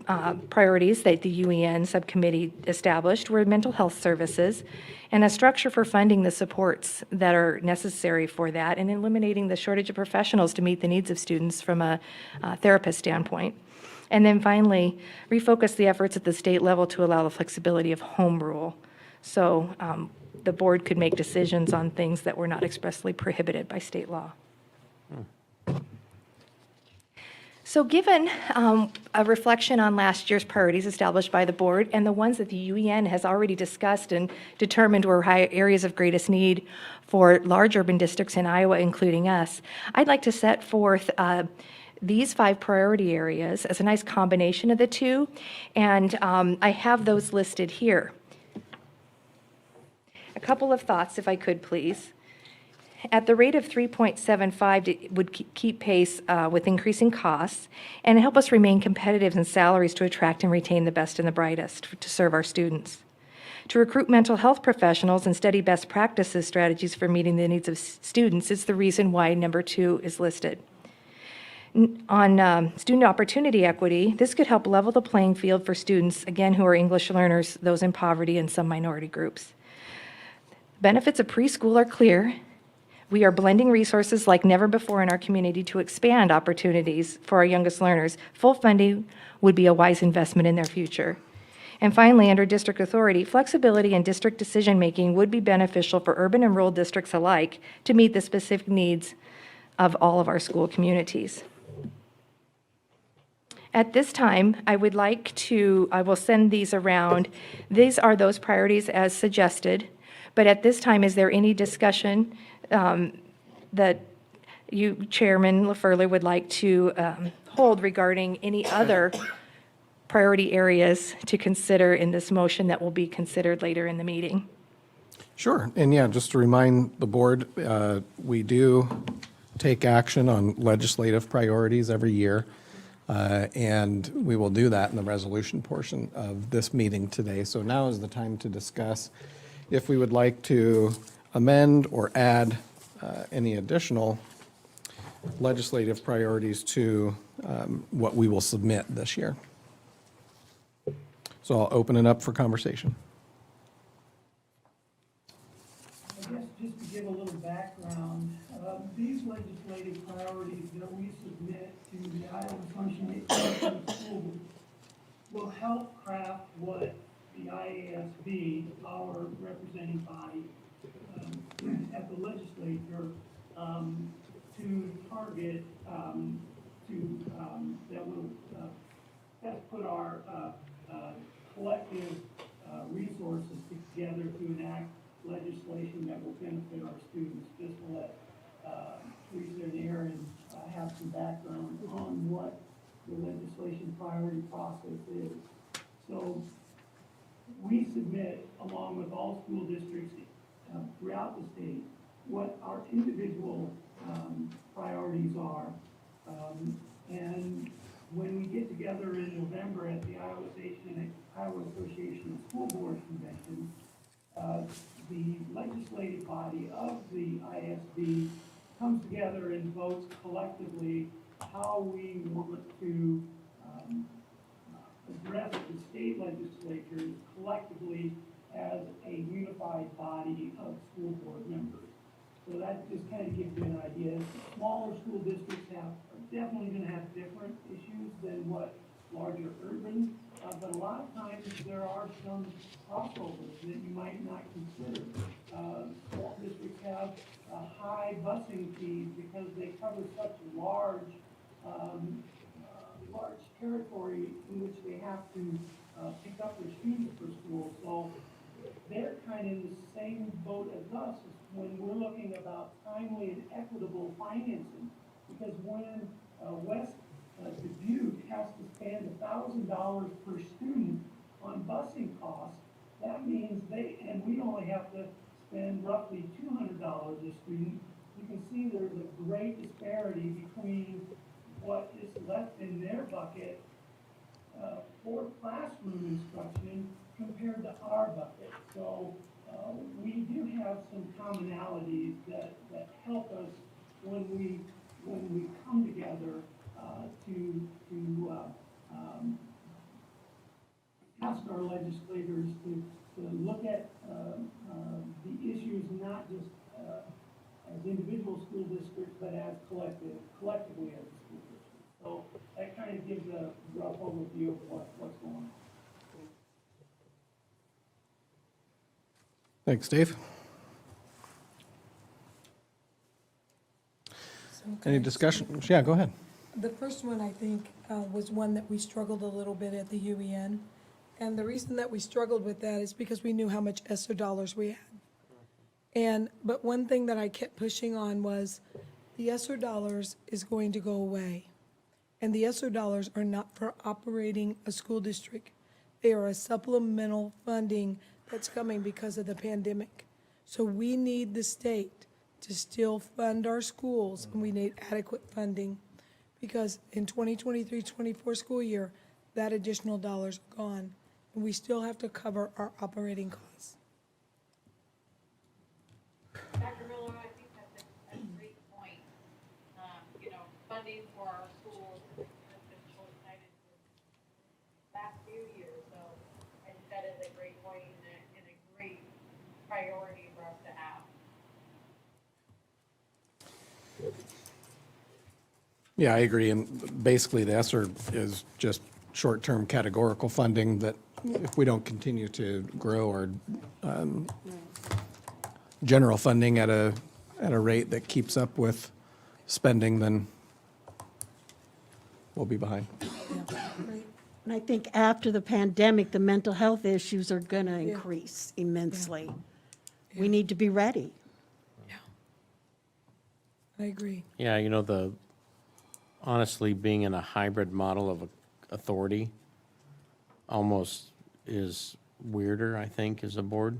priorities that the UEN subcommittee established were mental health services and a structure for funding the supports that are necessary for that and eliminating the shortage of professionals to meet the needs of students from a therapist standpoint. And then finally, refocus the efforts at the state level to allow the flexibility of home rule. So the board could make decisions on things that were not expressly prohibited by state law. So given a reflection on last year's priorities established by the board and the ones that the UEN has already discussed and determined were high areas of greatest need for large urban districts in Iowa, including us, I'd like to set forth these 5 priority areas as a nice combination of the two, and I have those listed here. A couple of thoughts, if I could, please. At the rate of 3.75, it would keep pace with increasing costs and help us remain competitive in salaries to attract and retain the best and the brightest to serve our students. To recruit mental health professionals and study best practices strategies for meeting the needs of students is the reason why number 2 is listed. On student opportunity equity, this could help level the playing field for students, again, who are English learners, those in poverty, and some minority groups. Benefits of preschool are clear. We are blending resources like never before in our community to expand opportunities for our youngest learners. Full funding would be a wise investment in their future. And finally, under district authority, flexibility in district decision-making would be beneficial for urban and rural districts alike to meet the specific needs of all of our school communities. At this time, I will send these around. These are those priorities as suggested, but at this time, is there any discussion that you, Chairman LaFurley, would like to hold regarding any other priority areas to consider in this motion that will be considered later in the meeting? Sure. And yeah, just to remind the board, we do take action on legislative priorities every year. And we will do that in the resolution portion of this meeting today. So now is the time to discuss if we would like to amend or add any additional legislative priorities to what we will submit this year. So I'll open it up for conversation. I guess just to give a little background, these legislative priorities that we submit to the Iowa Functioning School Board will help craft what the IASB, our representing body at the legislature, to target that will has put our collective resources together to enact legislation that will benefit our students. Just to let Teresa and Aaron have some background on what the legislation priority process is. So we submit, along with all school districts throughout the state, what our individual priorities are. And when we get together in November at the Iowa Association of School Boards Convention, the legislative body of the ISB comes together and votes collectively how we want to address the state legislatures collectively as a unified body of school board members. So that just kind of gives you an idea. Smaller school districts are definitely going to have different issues than what larger urban, but a lot of times there are some crossovers that you might not consider. Small districts have high busing fees because they cover such large territory in which they have to pick up their students for school. So they're kind of in the same boat as us when we're looking about timely and equitable financing. Because when West Dubuque has to spend $1,000 per student on busing costs, that means and we only have to spend roughly $200 a student. You can see there's a great disparity between what is left in their bucket for classroom instruction compared to our bucket. So we do have some commonalities that help us when we come together to ask our legislators to look at the issues not just as individual school districts, but as collectively as a school district. So that kind of gives a rough overview of what's going on. Thanks, Dave. Any discussion? Yeah, go ahead. The first one, I think, was one that we struggled a little bit at the UEN. And the reason that we struggled with that is because we knew how much ESSER dollars we had. But one thing that I kept pushing on was the ESSER dollars is going to go away. And the ESSER dollars are not for operating a school district. They are a supplemental funding that's coming because of the pandemic. So we need the state to still fund our schools, and we need adequate funding. Because in 2023-24 school year, that additional dollars are gone, and we still have to cover our operating costs. Dr. Miller, I think that's a great point. Funding for our schools has been coincided with the last few years, so I think that is a great point and a great priority for us to have. Yeah, I agree. And basically, the ESSER is just short-term categorical funding that if we don't continue to grow our general funding at a rate that keeps up with spending, then we'll be behind. And I think after the pandemic, the mental health issues are going to increase immensely. We need to be ready. I agree. Yeah, honestly, being in a hybrid model of authority almost is weirder, I think, as a board,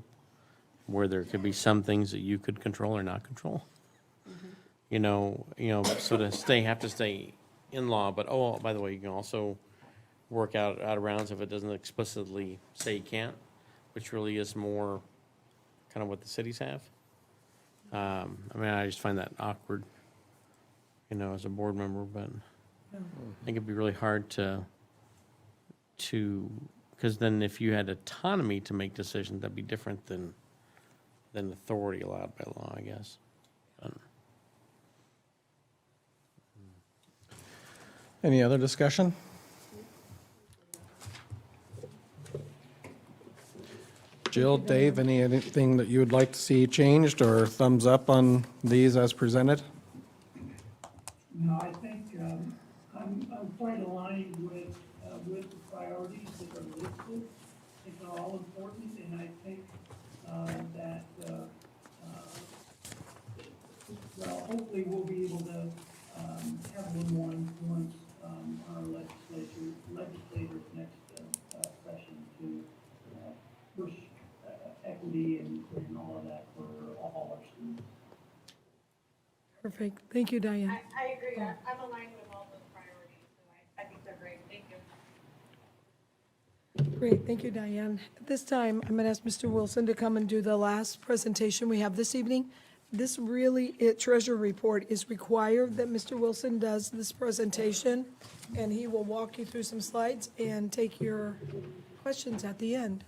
where there could be some things that you could control or not control. So to have to stay in law, but by the way, you can also work out of rounds if it doesn't explicitly say you can't, which really is more kind of what the cities have. I just find that awkward, as a board member, but I think it'd be really hard to, because then if you had autonomy to make decisions, that'd be different than authority allowed by law, I guess. Any other discussion? Jill, Dave, anything that you would like to see changed or thumbs up on these as presented? No, I think I'm quite aligned with the hopefully we'll be able to, have a little more influence, on our legislators next, session to, push, equity and all of that for all our students. Perfect. Thank you, Diane. I agree. I'm aligned with all those priorities, so I think they're great. Thank you. Great, thank you, Diane. At this time, I'm going to ask Mr. Wilson to come and do the last presentation we have this evening. This really, treasurer report is required that Mr. Wilson does this presentation, and he will walk you through some slides and take your questions at the end.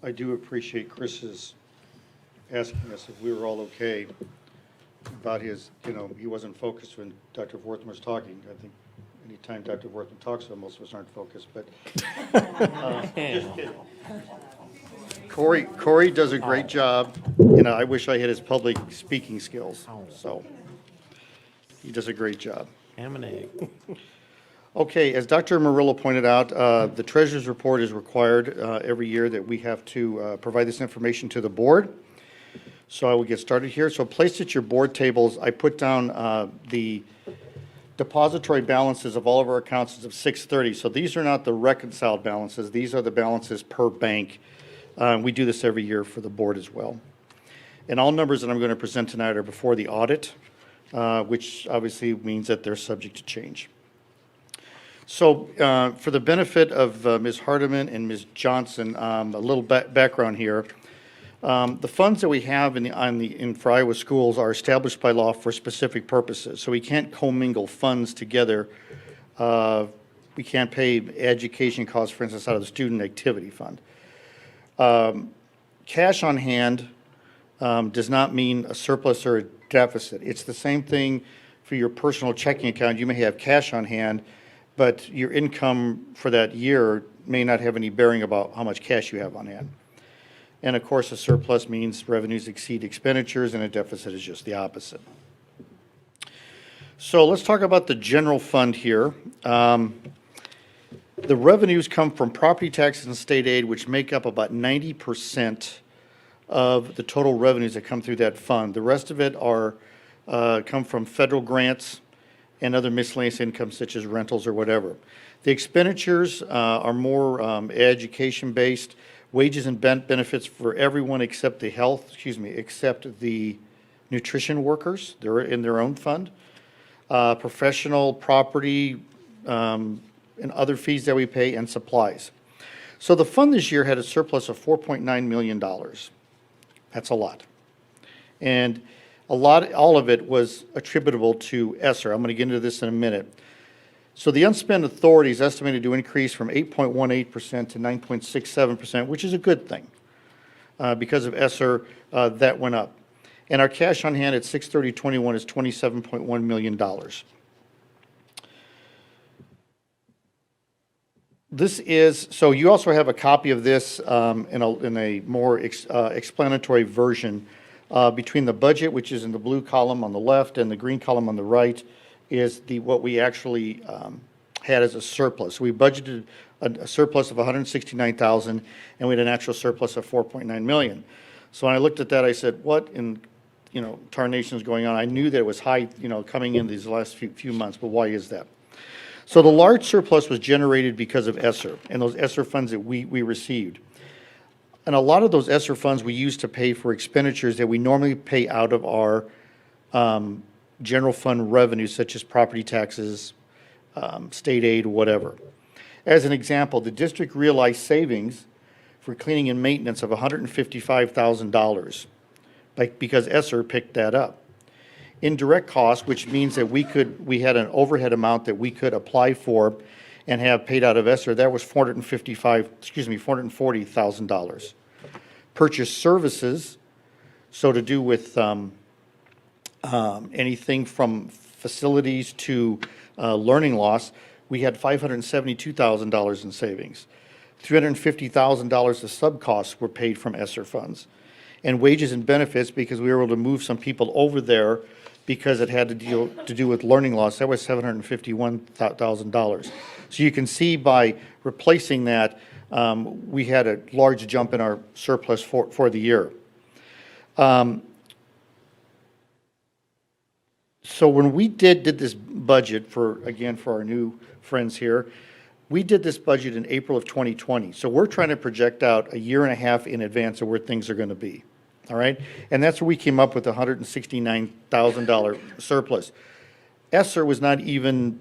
I do appreciate Chris's asking us if we were all okay about his, he wasn't focused when Dr. Wortham was talking. I think anytime Dr. Wortham talks, most of us aren't focused, but just kidding. Corey does a great job. I wish I had his public speaking skills, so he does a great job. Ham and egg. Okay, as Dr. Murillo pointed out, the treasurer's report is required every year that we have to provide this information to the board. So I will get started here. So placed at your board tables, I put down the depository balances of all of our accounts as of 6/30. So these are not the reconciled balances. These are the balances per bank. We do this every year for the board as well. And all numbers that I'm going to present tonight are before the audit, which obviously means that they're subject to change. So for the benefit of Ms. Hardiman and Ms. Johnson, a little background here. The funds that we have in for Iowa schools are established by law for specific purposes. So we can't commingle funds together. We can't pay education costs, for instance, out of the student activity fund. Cash on hand does not mean a surplus or a deficit. It's the same thing for your personal checking account. You may have cash on hand, but your income for that year may not have any bearing about how much cash you have on hand. And of course, a surplus means revenues exceed expenditures, and a deficit is just the opposite. So let's talk about the general fund here. The revenues come from property taxes and state aid, which make up about 90% of the total revenues that come through that fund. The rest of it come from federal grants and other miscellaneous income such as rentals or whatever. The expenditures are more education-based, wages and benefits for everyone except except the nutrition workers. They're in their own fund. Professional, property, and other fees that we pay, and supplies. So the fund this year had a surplus of $4.9 million. That's a lot. And all of it was attributable to ESSER. I'm going to get into this in a minute. So the unspent authority is estimated to increase from 8.18% to 9.67%, which is a good thing. Because of ESSER, that went up. And our cash on hand at 6/30/21 is $27.1 million. So you also have a copy of this in a more explanatory version. Between the budget, which is in the blue column on the left, and the green column on the right, is what we actually had as a surplus. We budgeted a surplus of $169,000, and we had an actual surplus of $4.9 million. So when I looked at that, I said, what in tarnation is going on? I knew that it was high, coming in these last few months, but why is that? So the large surplus was generated because of ESSER and those ESSER funds that we received. And a lot of those ESSER funds we use to pay for expenditures that we normally pay out of our general fund revenues, such as property taxes, state aid, whatever. As an example, the district realized savings for cleaning and maintenance of $155,000 because ESSER picked that up. Indirect costs, which means that we had an overhead amount that we could apply for and have paid out of ESSER, that was $440,000. Purchase services, so to do with anything from facilities to learning loss, we had $572,000 in savings. $350,000 of sub-costs were paid from ESSER funds. And wages and benefits, because we were able to move some people over there because it had to do with learning loss, that was $751,000. So you can see by replacing that, we had a large jump in our surplus for the year. So when we did this budget for, again, for our new friends here, we did this budget in April of 2020. So we're trying to project out a year and a half in advance of where things are going to be. All right? And that's where we came up with a $169,000 surplus. ESSER was not even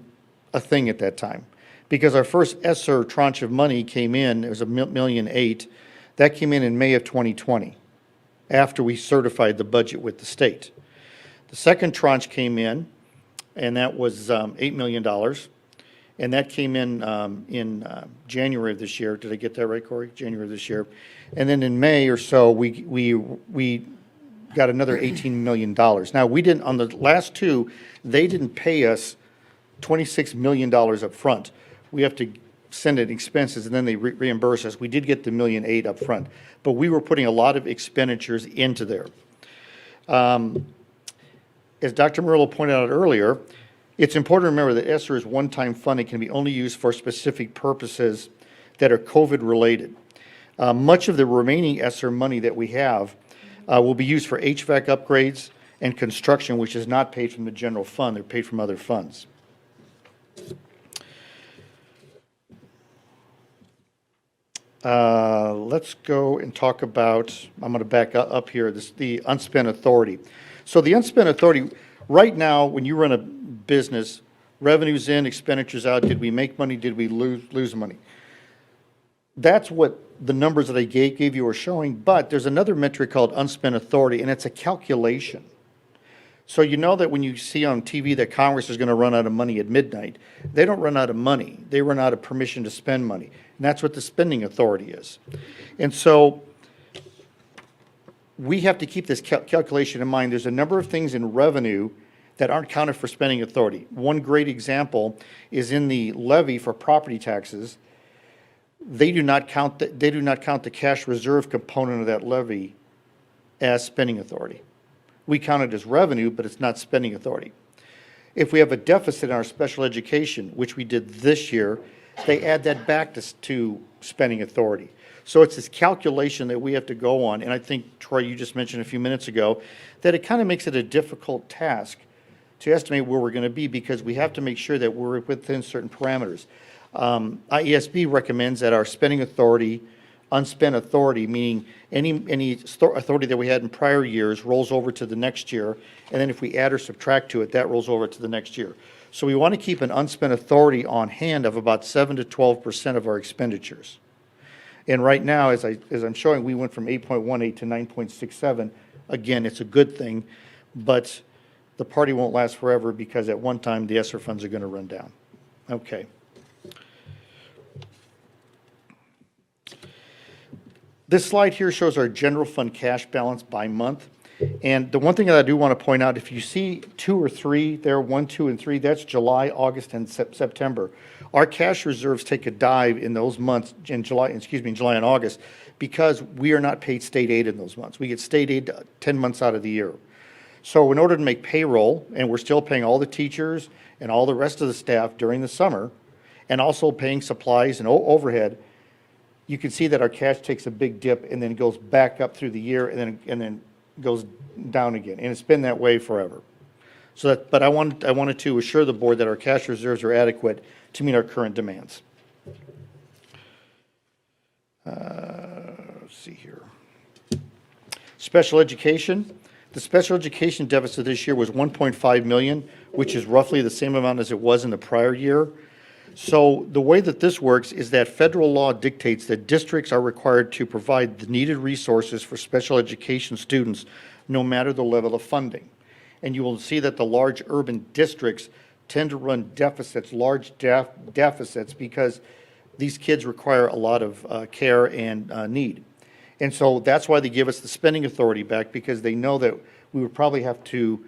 a thing at that time because our first ESSER tranche of money came in, it was $1.8 million. That came in May of 2020 after we certified the budget with the state. The second tranche came in, and that was $8 million. And that came in January of this year. Did I get that right, Corey? January of this year. And then in May or so, we got another $18 million. Now, we didn't, on the last two, they didn't pay us $26 million up front. We have to send in expenses, and then they reimburse us. We did get the $1.8 million up front, but we were putting a lot of expenditures into there. As Dr. Murillo pointed out earlier, it's important to remember that ESSER is one-time funding, can be only used for specific purposes that are COVID-related. Much of the remaining ESSER money that we have will be used for HVAC upgrades and construction, which is not paid from the general fund. They're paid from other funds. Let's go and talk about, I'm going to back up here, the unspent authority. So the unspent authority, right now, when you run a business, revenues in, expenditures out, did we make money, did we lose money? That's what the numbers that I gave you are showing, but there's another metric called unspent authority, and it's a calculation. So you know that when you see on TV that Congress is going to run out of money at midnight, they don't run out of money. They run out of permission to spend money. And that's what the spending authority is. And so we have to keep this calculation in mind. There's a number of things in revenue that aren't counted for spending authority. One great example is in the levy for property taxes. They do not count the cash reserve component of that levy as spending authority. We count it as revenue, but it's not spending authority. If we have a deficit in our special education, which we did this year, they add that back to spending authority. So it's this calculation that we have to go on, and I think, Troy, you just mentioned a few minutes ago, that it kind of makes it a difficult task to estimate where we're going to be because we have to make sure that we're within certain parameters. IESB recommends that our spending authority, unspent authority, meaning any authority that we had in prior years rolls over to the next year, and then if we add or subtract to it, that rolls over to the next year. So we want to keep an unspent authority on hand of about 7 to 12% of our expenditures. And right now, as I'm showing, we went from 8.18 to 9.67. Again, it's a good thing, but the party won't last forever because at one time the ESSER funds are going to run down. Okay. This slide here shows our general fund cash balance by month. And the one thing that I do want to point out, if you see 2 or 3 there, 1, 2, and 3, that's July, August, and September. Our cash reserves take a dive in those months, in July and August, because we are not paid state aid in those months. We get state aid 10 months out of the year. So in order to make payroll, and we're still paying all the teachers and all the rest of the staff during the summer, and also paying supplies and overhead, you can see that our cash takes a big dip and then goes back up through the year and then goes down again. And it's been that way forever. So that, but I wanted to assure the board that our cash reserves are adequate to meet our current demands. Let's see here. Special education. The special education deficit this year was $1.5 million, which is roughly the same amount as it was in the prior year. So the way that this works is that federal law dictates that districts are required to provide the needed resources for special education students, no matter the level of funding. And you will see that the large urban districts tend to run deficits, large deficits, because these kids require a lot of care and need. And so that's why they give us the spending authority back, because they know that we would probably have to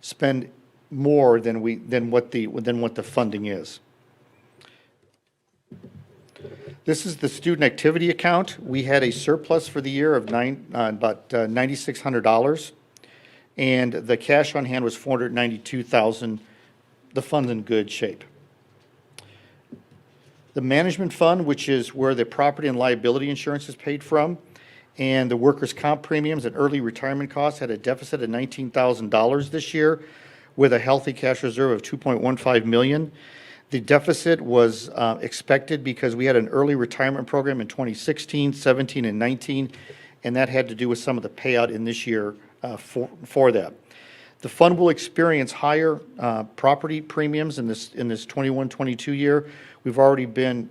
spend more than what the funding is. This is the student activity account. We had a surplus for the year of about $9,600, and the cash on hand was $492,000. The fund's in good shape. The management fund, which is where the property and liability insurance is paid from, And the workers' comp premiums and early retirement costs had a deficit of $19,000 this year with a healthy cash reserve of $2.15 million. The deficit was expected because we had an early retirement program in 2016, 17, and 19, and that had to do with some of the payout in this year for that. The fund will experience higher property premiums in this 21-22 year. We've already been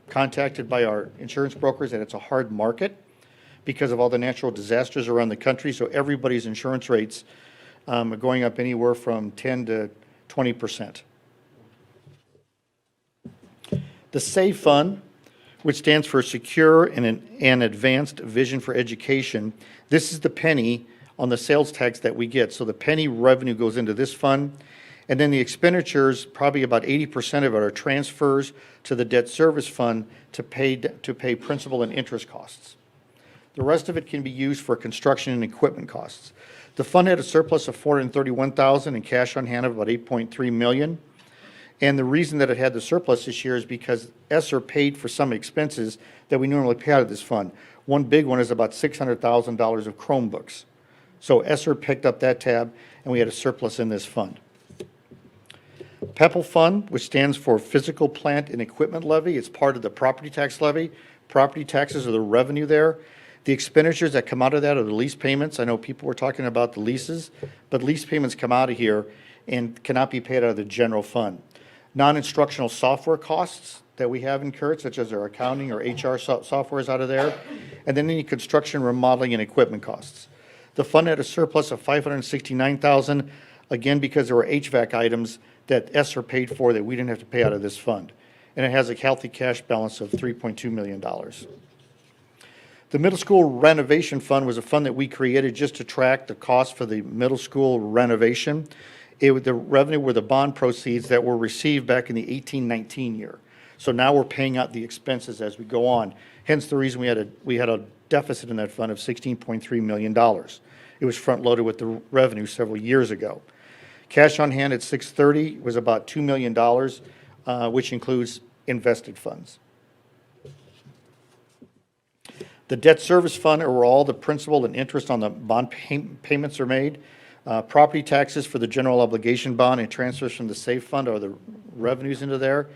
contacted by our insurance brokers that it's a hard market because of all the natural disasters around the country, so everybody's insurance rates are going up anywhere from 10 to 20%. The SAVE Fund, which stands for Secure and Advanced Vision for Education, this is the penny on the sales tax that we get. So the penny revenue goes into this fund, and then the expenditures, probably about 80% of it are transfers to the debt service fund to pay principal and interest costs. The rest of it can be used for construction and equipment costs. The fund had a surplus of $431,000 and cash on hand of about $8.3 million. And the reason that it had the surplus this year is because ESSER paid for some expenses that we normally pay out of this fund. One big one is about $600,000 of Chromebooks. So ESSER picked up that tab, and we had a surplus in this fund. PEPAL Fund, which stands for Physical Plant and Equipment Levy, it's part of the property tax levy. Property taxes are the revenue there. The expenditures that come out of that are the lease payments. I know people were talking about the leases, but lease payments come out of here and cannot be paid out of the general fund. Non-instructional software costs that we have incurred, such as our accounting or HR software, is out of there. And then any construction, remodeling, and equipment costs. The fund had a surplus of $569,000, again, because there were HVAC items that ESSER paid for that we didn't have to pay out of this fund. And it has a healthy cash balance of $3.2 million. The Middle School Renovation Fund was a fund that we created just to track the cost for the middle school renovation. The revenue were the bond proceeds that were received back in the 18-19 year. So now we're paying out the expenses as we go on. Hence the reason we had a deficit in that fund of $16.3 million. It was front-loaded with the revenue several years ago. Cash on hand at 6/30 was about $2 million, which includes invested funds. The debt service fund are where all the principal and interest on the bond payments are made. Property taxes for the general obligation bond and transfers from the SAFE fund are the revenues into there.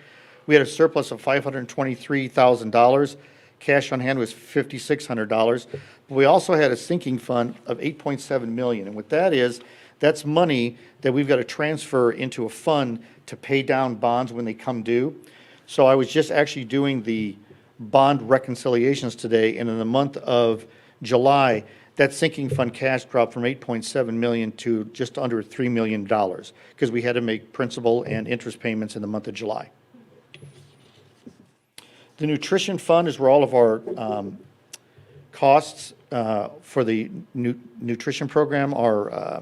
We had a surplus of $523,000. Cash on hand was $5,600. We also had a sinking fund of $8.7 million. And what that is, that's money that we've got to transfer into a fund to pay down bonds when they come due. So I was just actually doing the bond reconciliations today, and in the month of July, that sinking fund cash dropped from $8.7 million to just under $3 million because we had to make principal and interest payments in the month of July. The nutrition fund is where all of our costs for the nutrition program are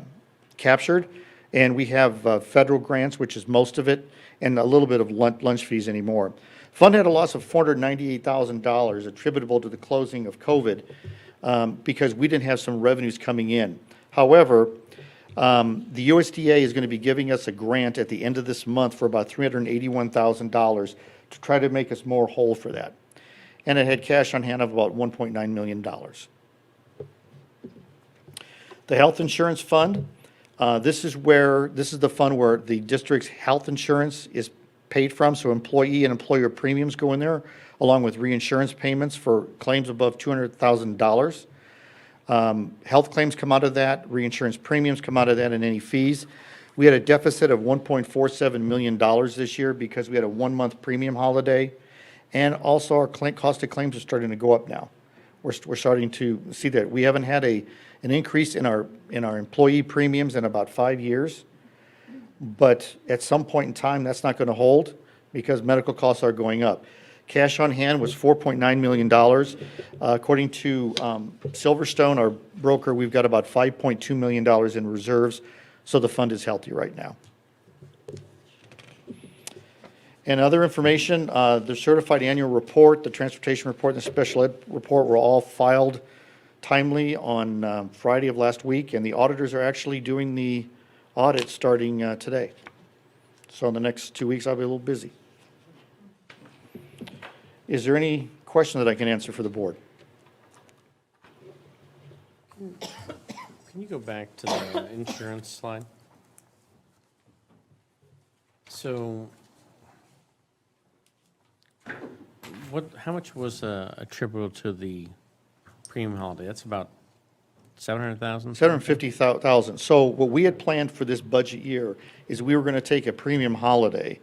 captured, and we have federal grants, which is most of it, and a little bit of lunch fees anymore. Fund had a loss of $498,000 attributable to the closing of COVID because we didn't have some revenues coming in. However, the USDA is going to be giving us a grant at the end of this month for about $381,000 to try to make us more whole for that. And it had cash on hand of about $1.9 million. The health insurance fund, this is the fund where the district's health insurance is paid from, so employee and employer premiums go in there, along with reinsurance payments for claims above $200,000. Health claims come out of that, reinsurance premiums come out of that, and any fees. We had a deficit of $1.47 million this year because we had a 1-month premium holiday, and also our cost of claims are starting to go up now. We're starting to see that. We haven't had an increase in our employee premiums in about 5 years. But at some point in time, that's not going to hold because medical costs are going up. Cash on hand was $4.9 million. According to Silverstone, our broker, we've got about $5.2 million in reserves, so the fund is healthy right now. And other information, the certified annual report, the transportation report, and the special ed report were all filed timely on Friday of last week, and the auditors are actually doing the audit starting today. So in the next 2 weeks, I'll be a little busy. Is there any question that I can answer for the board? Can you go back to the insurance slide? So, how much was attributable to the premium holiday? That's about 700,000? 750,000. So what we had planned for this budget year is we were going to take a premium holiday,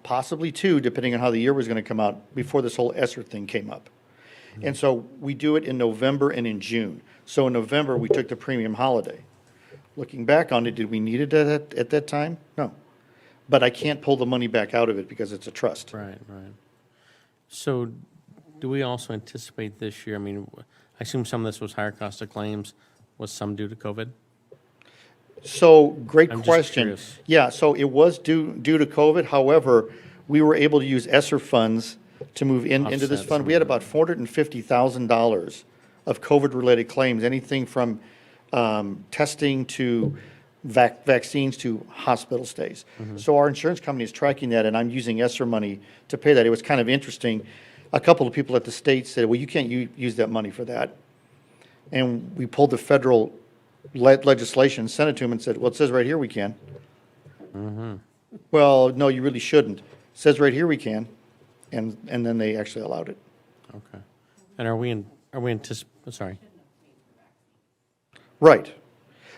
possibly two, depending on how the year was going to come out, before this whole ESSER thing came up. And so we do it in November and in June. So in November, we took the premium holiday. Looking back on it, did we need it at that time? No. But I can't pull the money back out of it because it's a trust. Right. So do we also anticipate this year, I mean, I assume some of this was higher cost of claims, was some due to COVID? So, great I'm just question. curious. Yeah, so it was due to COVID. However, we were able to use ESSER funds to move into this Offset fund. some We had of about $450,000 of COVID-related claims, anything from testing to vaccines to hospital stays. So our insurance company is tracking that, and I'm using ESSER money to pay that. It was kind of interesting. A couple of people at the state said, well, you can't use that money for that. And we pulled the federal legislation, sent it to them and said, well, it says right here we can. Well, no, you really shouldn't. It says right here we can. And then they actually allowed it. Okay. And are we sorry. Right.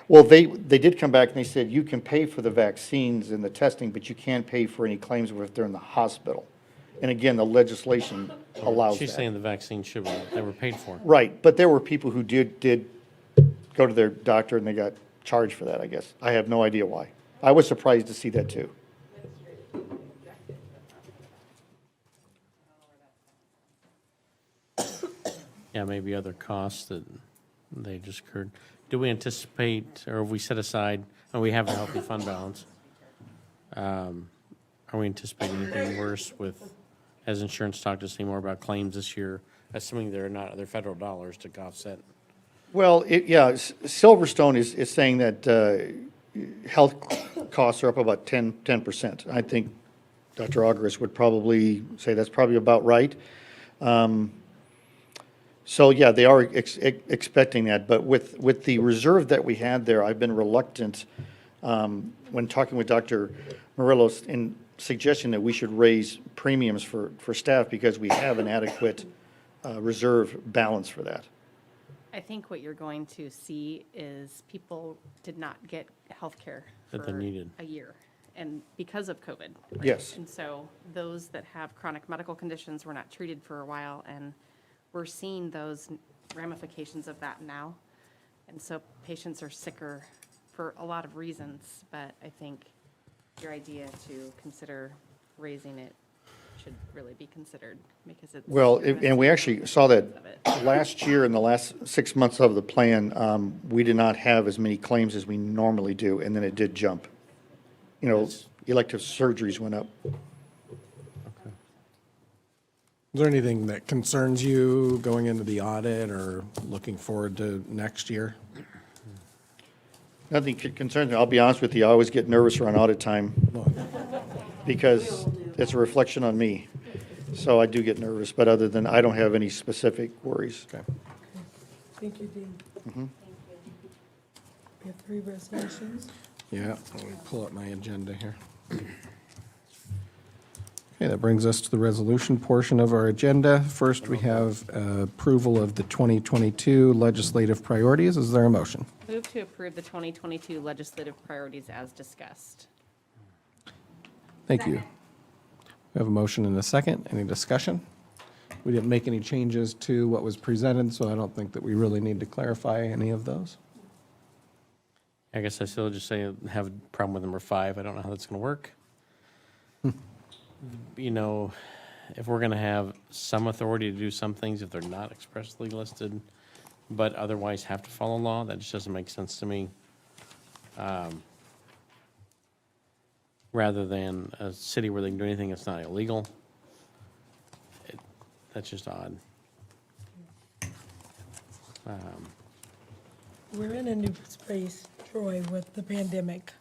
Well, they did come back and they said, you can pay for the vaccines and the testing, but you can't pay for any claims if they're in the hospital. And again, the legislation allows She's that. saying the vaccine they were paid for. Right, but there were people who did go to their doctor and they got charged for that, I guess. I have no idea why. I was surprised to see that too. Yeah, maybe other costs that they just incurred. Do we anticipate, or have we set aside, and we have a healthy fund balance, are we anticipating anything worse has insurance talked to us any more about claims this year, assuming there are not other federal dollars to offset? Well, Silverstone is saying that health costs are up about 10%. I think Dr. Auguste would probably say that's probably about right. So, yeah, they are expecting that. But with the reserve that we had there, I've been reluctant, when talking with Dr. Morelos, in suggesting that we should raise premiums for staff because we have an adequate reserve balance for that. I think what you're going to see is people did not get health care That they for needed. a year, and because of COVID. right? Yes. And so those that have chronic medical conditions were not treated for a while, and we're seeing those ramifications of that now. And so patients are sicker for a lot of reasons, but I think your idea to consider raising it should really be considered because it's. Well, you're and we missing actually saw that of it. last year, in the last 6 months of the plan, we did not have as many claims as we normally do, and then it did jump. You know, elective surgeries went up. Is there anything that concerns you going into the audit or looking forward to next year? Nothing concerns me. I'll be honest with you, I always get nervous around audit time because it's a reflection on me. So I do get nervous, but other than, I don't have any specific worries. Okay. Thank you, Dean. We have 3 resolutions. Yeah, let me pull up my agenda here. Okay, that brings us to the resolution portion of our agenda. First, we have approval of the 2022 legislative priorities. Is there a motion? Move to approve the 2022 legislative priorities as discussed. Thank you. We have a motion and a second. Any discussion? We didn't make any changes to what was presented, so I don't think that we really need to clarify any of those. I guess I still just say I have a problem with number 5. I don't know how that's going to work. You know, if we're going to have some authority to do some things if they're not expressly listed, but otherwise have to follow law, that just doesn't make sense to me. Rather than a city where they can do anything that's not illegal, that's just odd. We're in a new space, Troy, with the pandemic.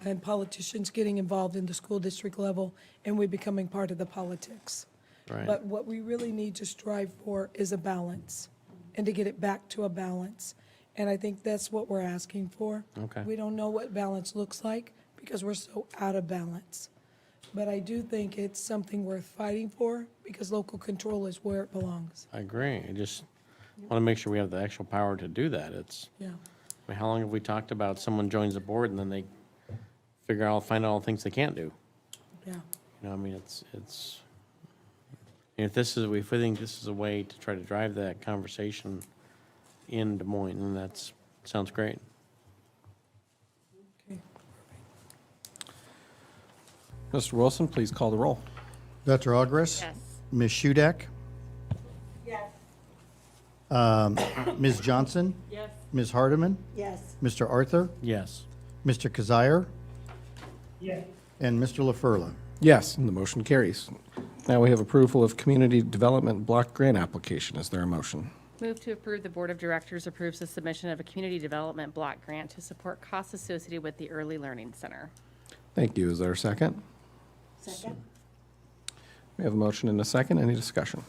And politicians getting involved in the school district level, and we becoming part of the politics. Right. But what we really need to strive for is a balance. and to get it back to a balance. And I think that's what we're asking for. Okay. We don't know what balance looks like because we're so out of balance. But I do think it's something worth fighting for because local control is where it belongs. I agree. I just want to make sure we have the actual power to do that. It's, Yeah. I mean, how long have we talked about someone joins the board and then they find out all the things they can't do? Yeah. You know, I mean, if we think this is a way to try to drive that conversation in Des Moines, then sounds great. Okay. Mr. Wilson, please call the roll. Dr. Ogres? Yes. Ms. Hudak? Ms. Johnson? Yes. Ms. Hardeman? Yes. Mr. Arthur? Yes. Mr. Kazire? Yes. And Mr. LaFurla. Yes, and the motion carries. Now we have approval of Community Development Block Grant application. Is there a motion? Move to approve the Board of Directors approves the submission of a community development block grant to support costs associated with the Early Learning Center. Thank you. Is there a second? Second? We have a motion and a second. Any discussion?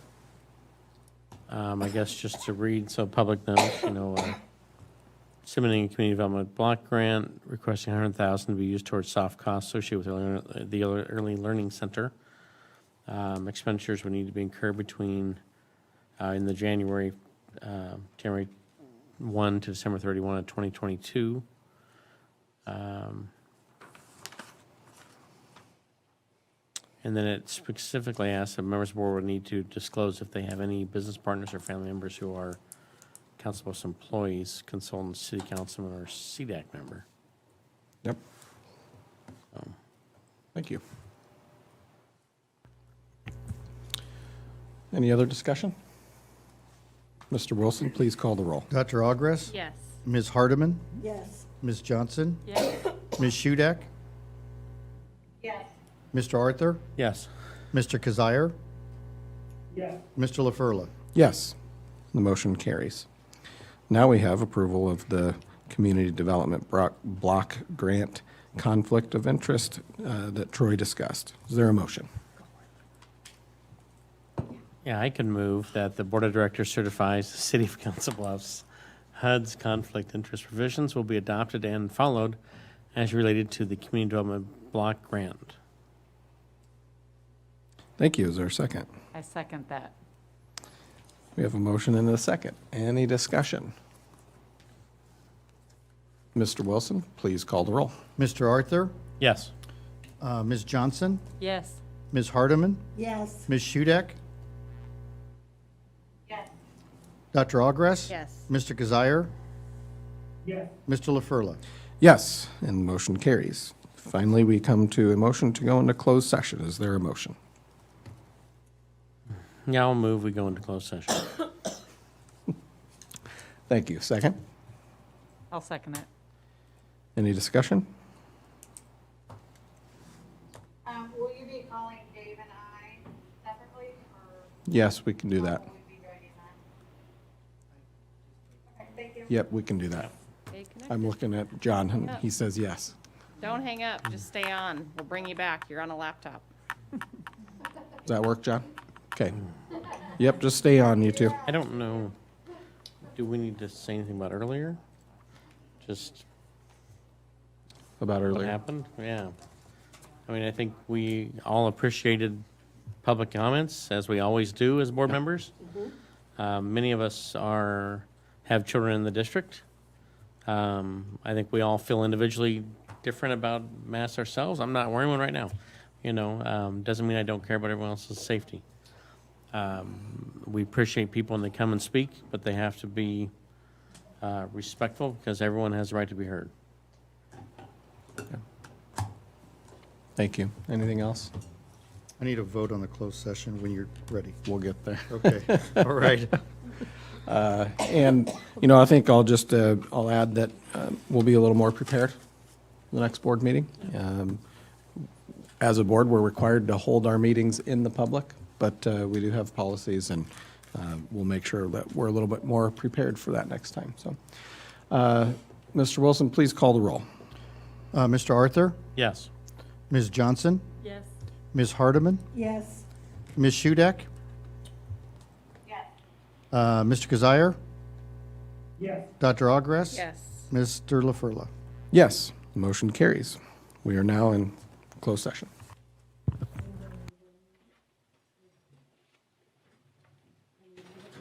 I guess just to read, so public knows, submitting a community development block grant, requesting $100,000 to be used towards soft costs associated with the Early Learning Center. Expenditures would need to be incurred between, in the January 1 to December 31 of 2022. And then it specifically asks that members of the board would need to disclose if they have any business partners or family members who are council post employees, consultants, city councilman, or CDAC member. Yep. Thank you. Any other discussion? Mr. Wilson, please call the roll. Dr. Ogres? Yes. Ms. Hardeman? Yes. Ms. Johnson? Yes. Ms. Hudak? Yes. Mr. Arthur? Yes. Mr. Kazire? Yes. Mr. LaFurla. Yes, the motion carries. Now we have approval of the Community Development Block Grant Conflict of Interest that Troy discussed. Is there a motion? Yeah, I can move that the Board of Directors certifies the City of Council Bluffs HUD's conflict interest provisions will be adopted and followed as related to the Community Development Block Grant. Thank you. Is there a second? I second that. We have a motion and a second. Any discussion? Mr. Wilson, please call the roll. Mr. Arthur? Yes. Ms. Johnson? Yes. Ms. Hardeman? Yes. Ms. Hudak? Yes. Dr. Ogres? Yes. Mr. Kazire? Yes. Mr. LaFurla. Yes, and the motion carries. Finally, we come to a motion to go into closed session. Is there a motion? Yeah, I'll move, we go into closed session. Thank you. Second? I'll second it. Any discussion? Will you be calling Dave and I separately, or Yes, we can do that. will we be joining that? Okay, thank you. Yep, we can do that. Stay connected. I'm looking at John, and he says yes. Don't hang up, just stay on. We'll bring you back. You're on a laptop. Does that work, John? Okay. Yep, just stay on, you two. I don't know, do we need to say anything about earlier? Just About what earlier. happened? Yeah. I mean, I think we all appreciated public comments, as we always do as board members. Many of us have children in the district. I think we all feel individually different about masks ourselves. I'm not wearing one right now. Doesn't mean I don't care about everyone else's safety. We appreciate people when they come and speak, but they have to be respectful because everyone has the right to be heard. Thank you. Anything else? I need a vote on the closed session when you're ready. We'll get there. Okay, all right. And, I think I'll add that we'll be a little more prepared for the next board meeting. As a board, we're required to hold our meetings in the public, but we do have policies, and we'll make sure that we're a little bit more prepared for that next time. So, Mr. Wilson, please call the roll. Mr. Arthur? Yes. Ms. Johnson? Yes. Ms. Hardeman? Yes. Ms. Hudak? Yes. Mr. Kazire? Yes. Dr. Ogres? Yes. Mr. LaFurla? Yes, the motion carries. We are now in closed session.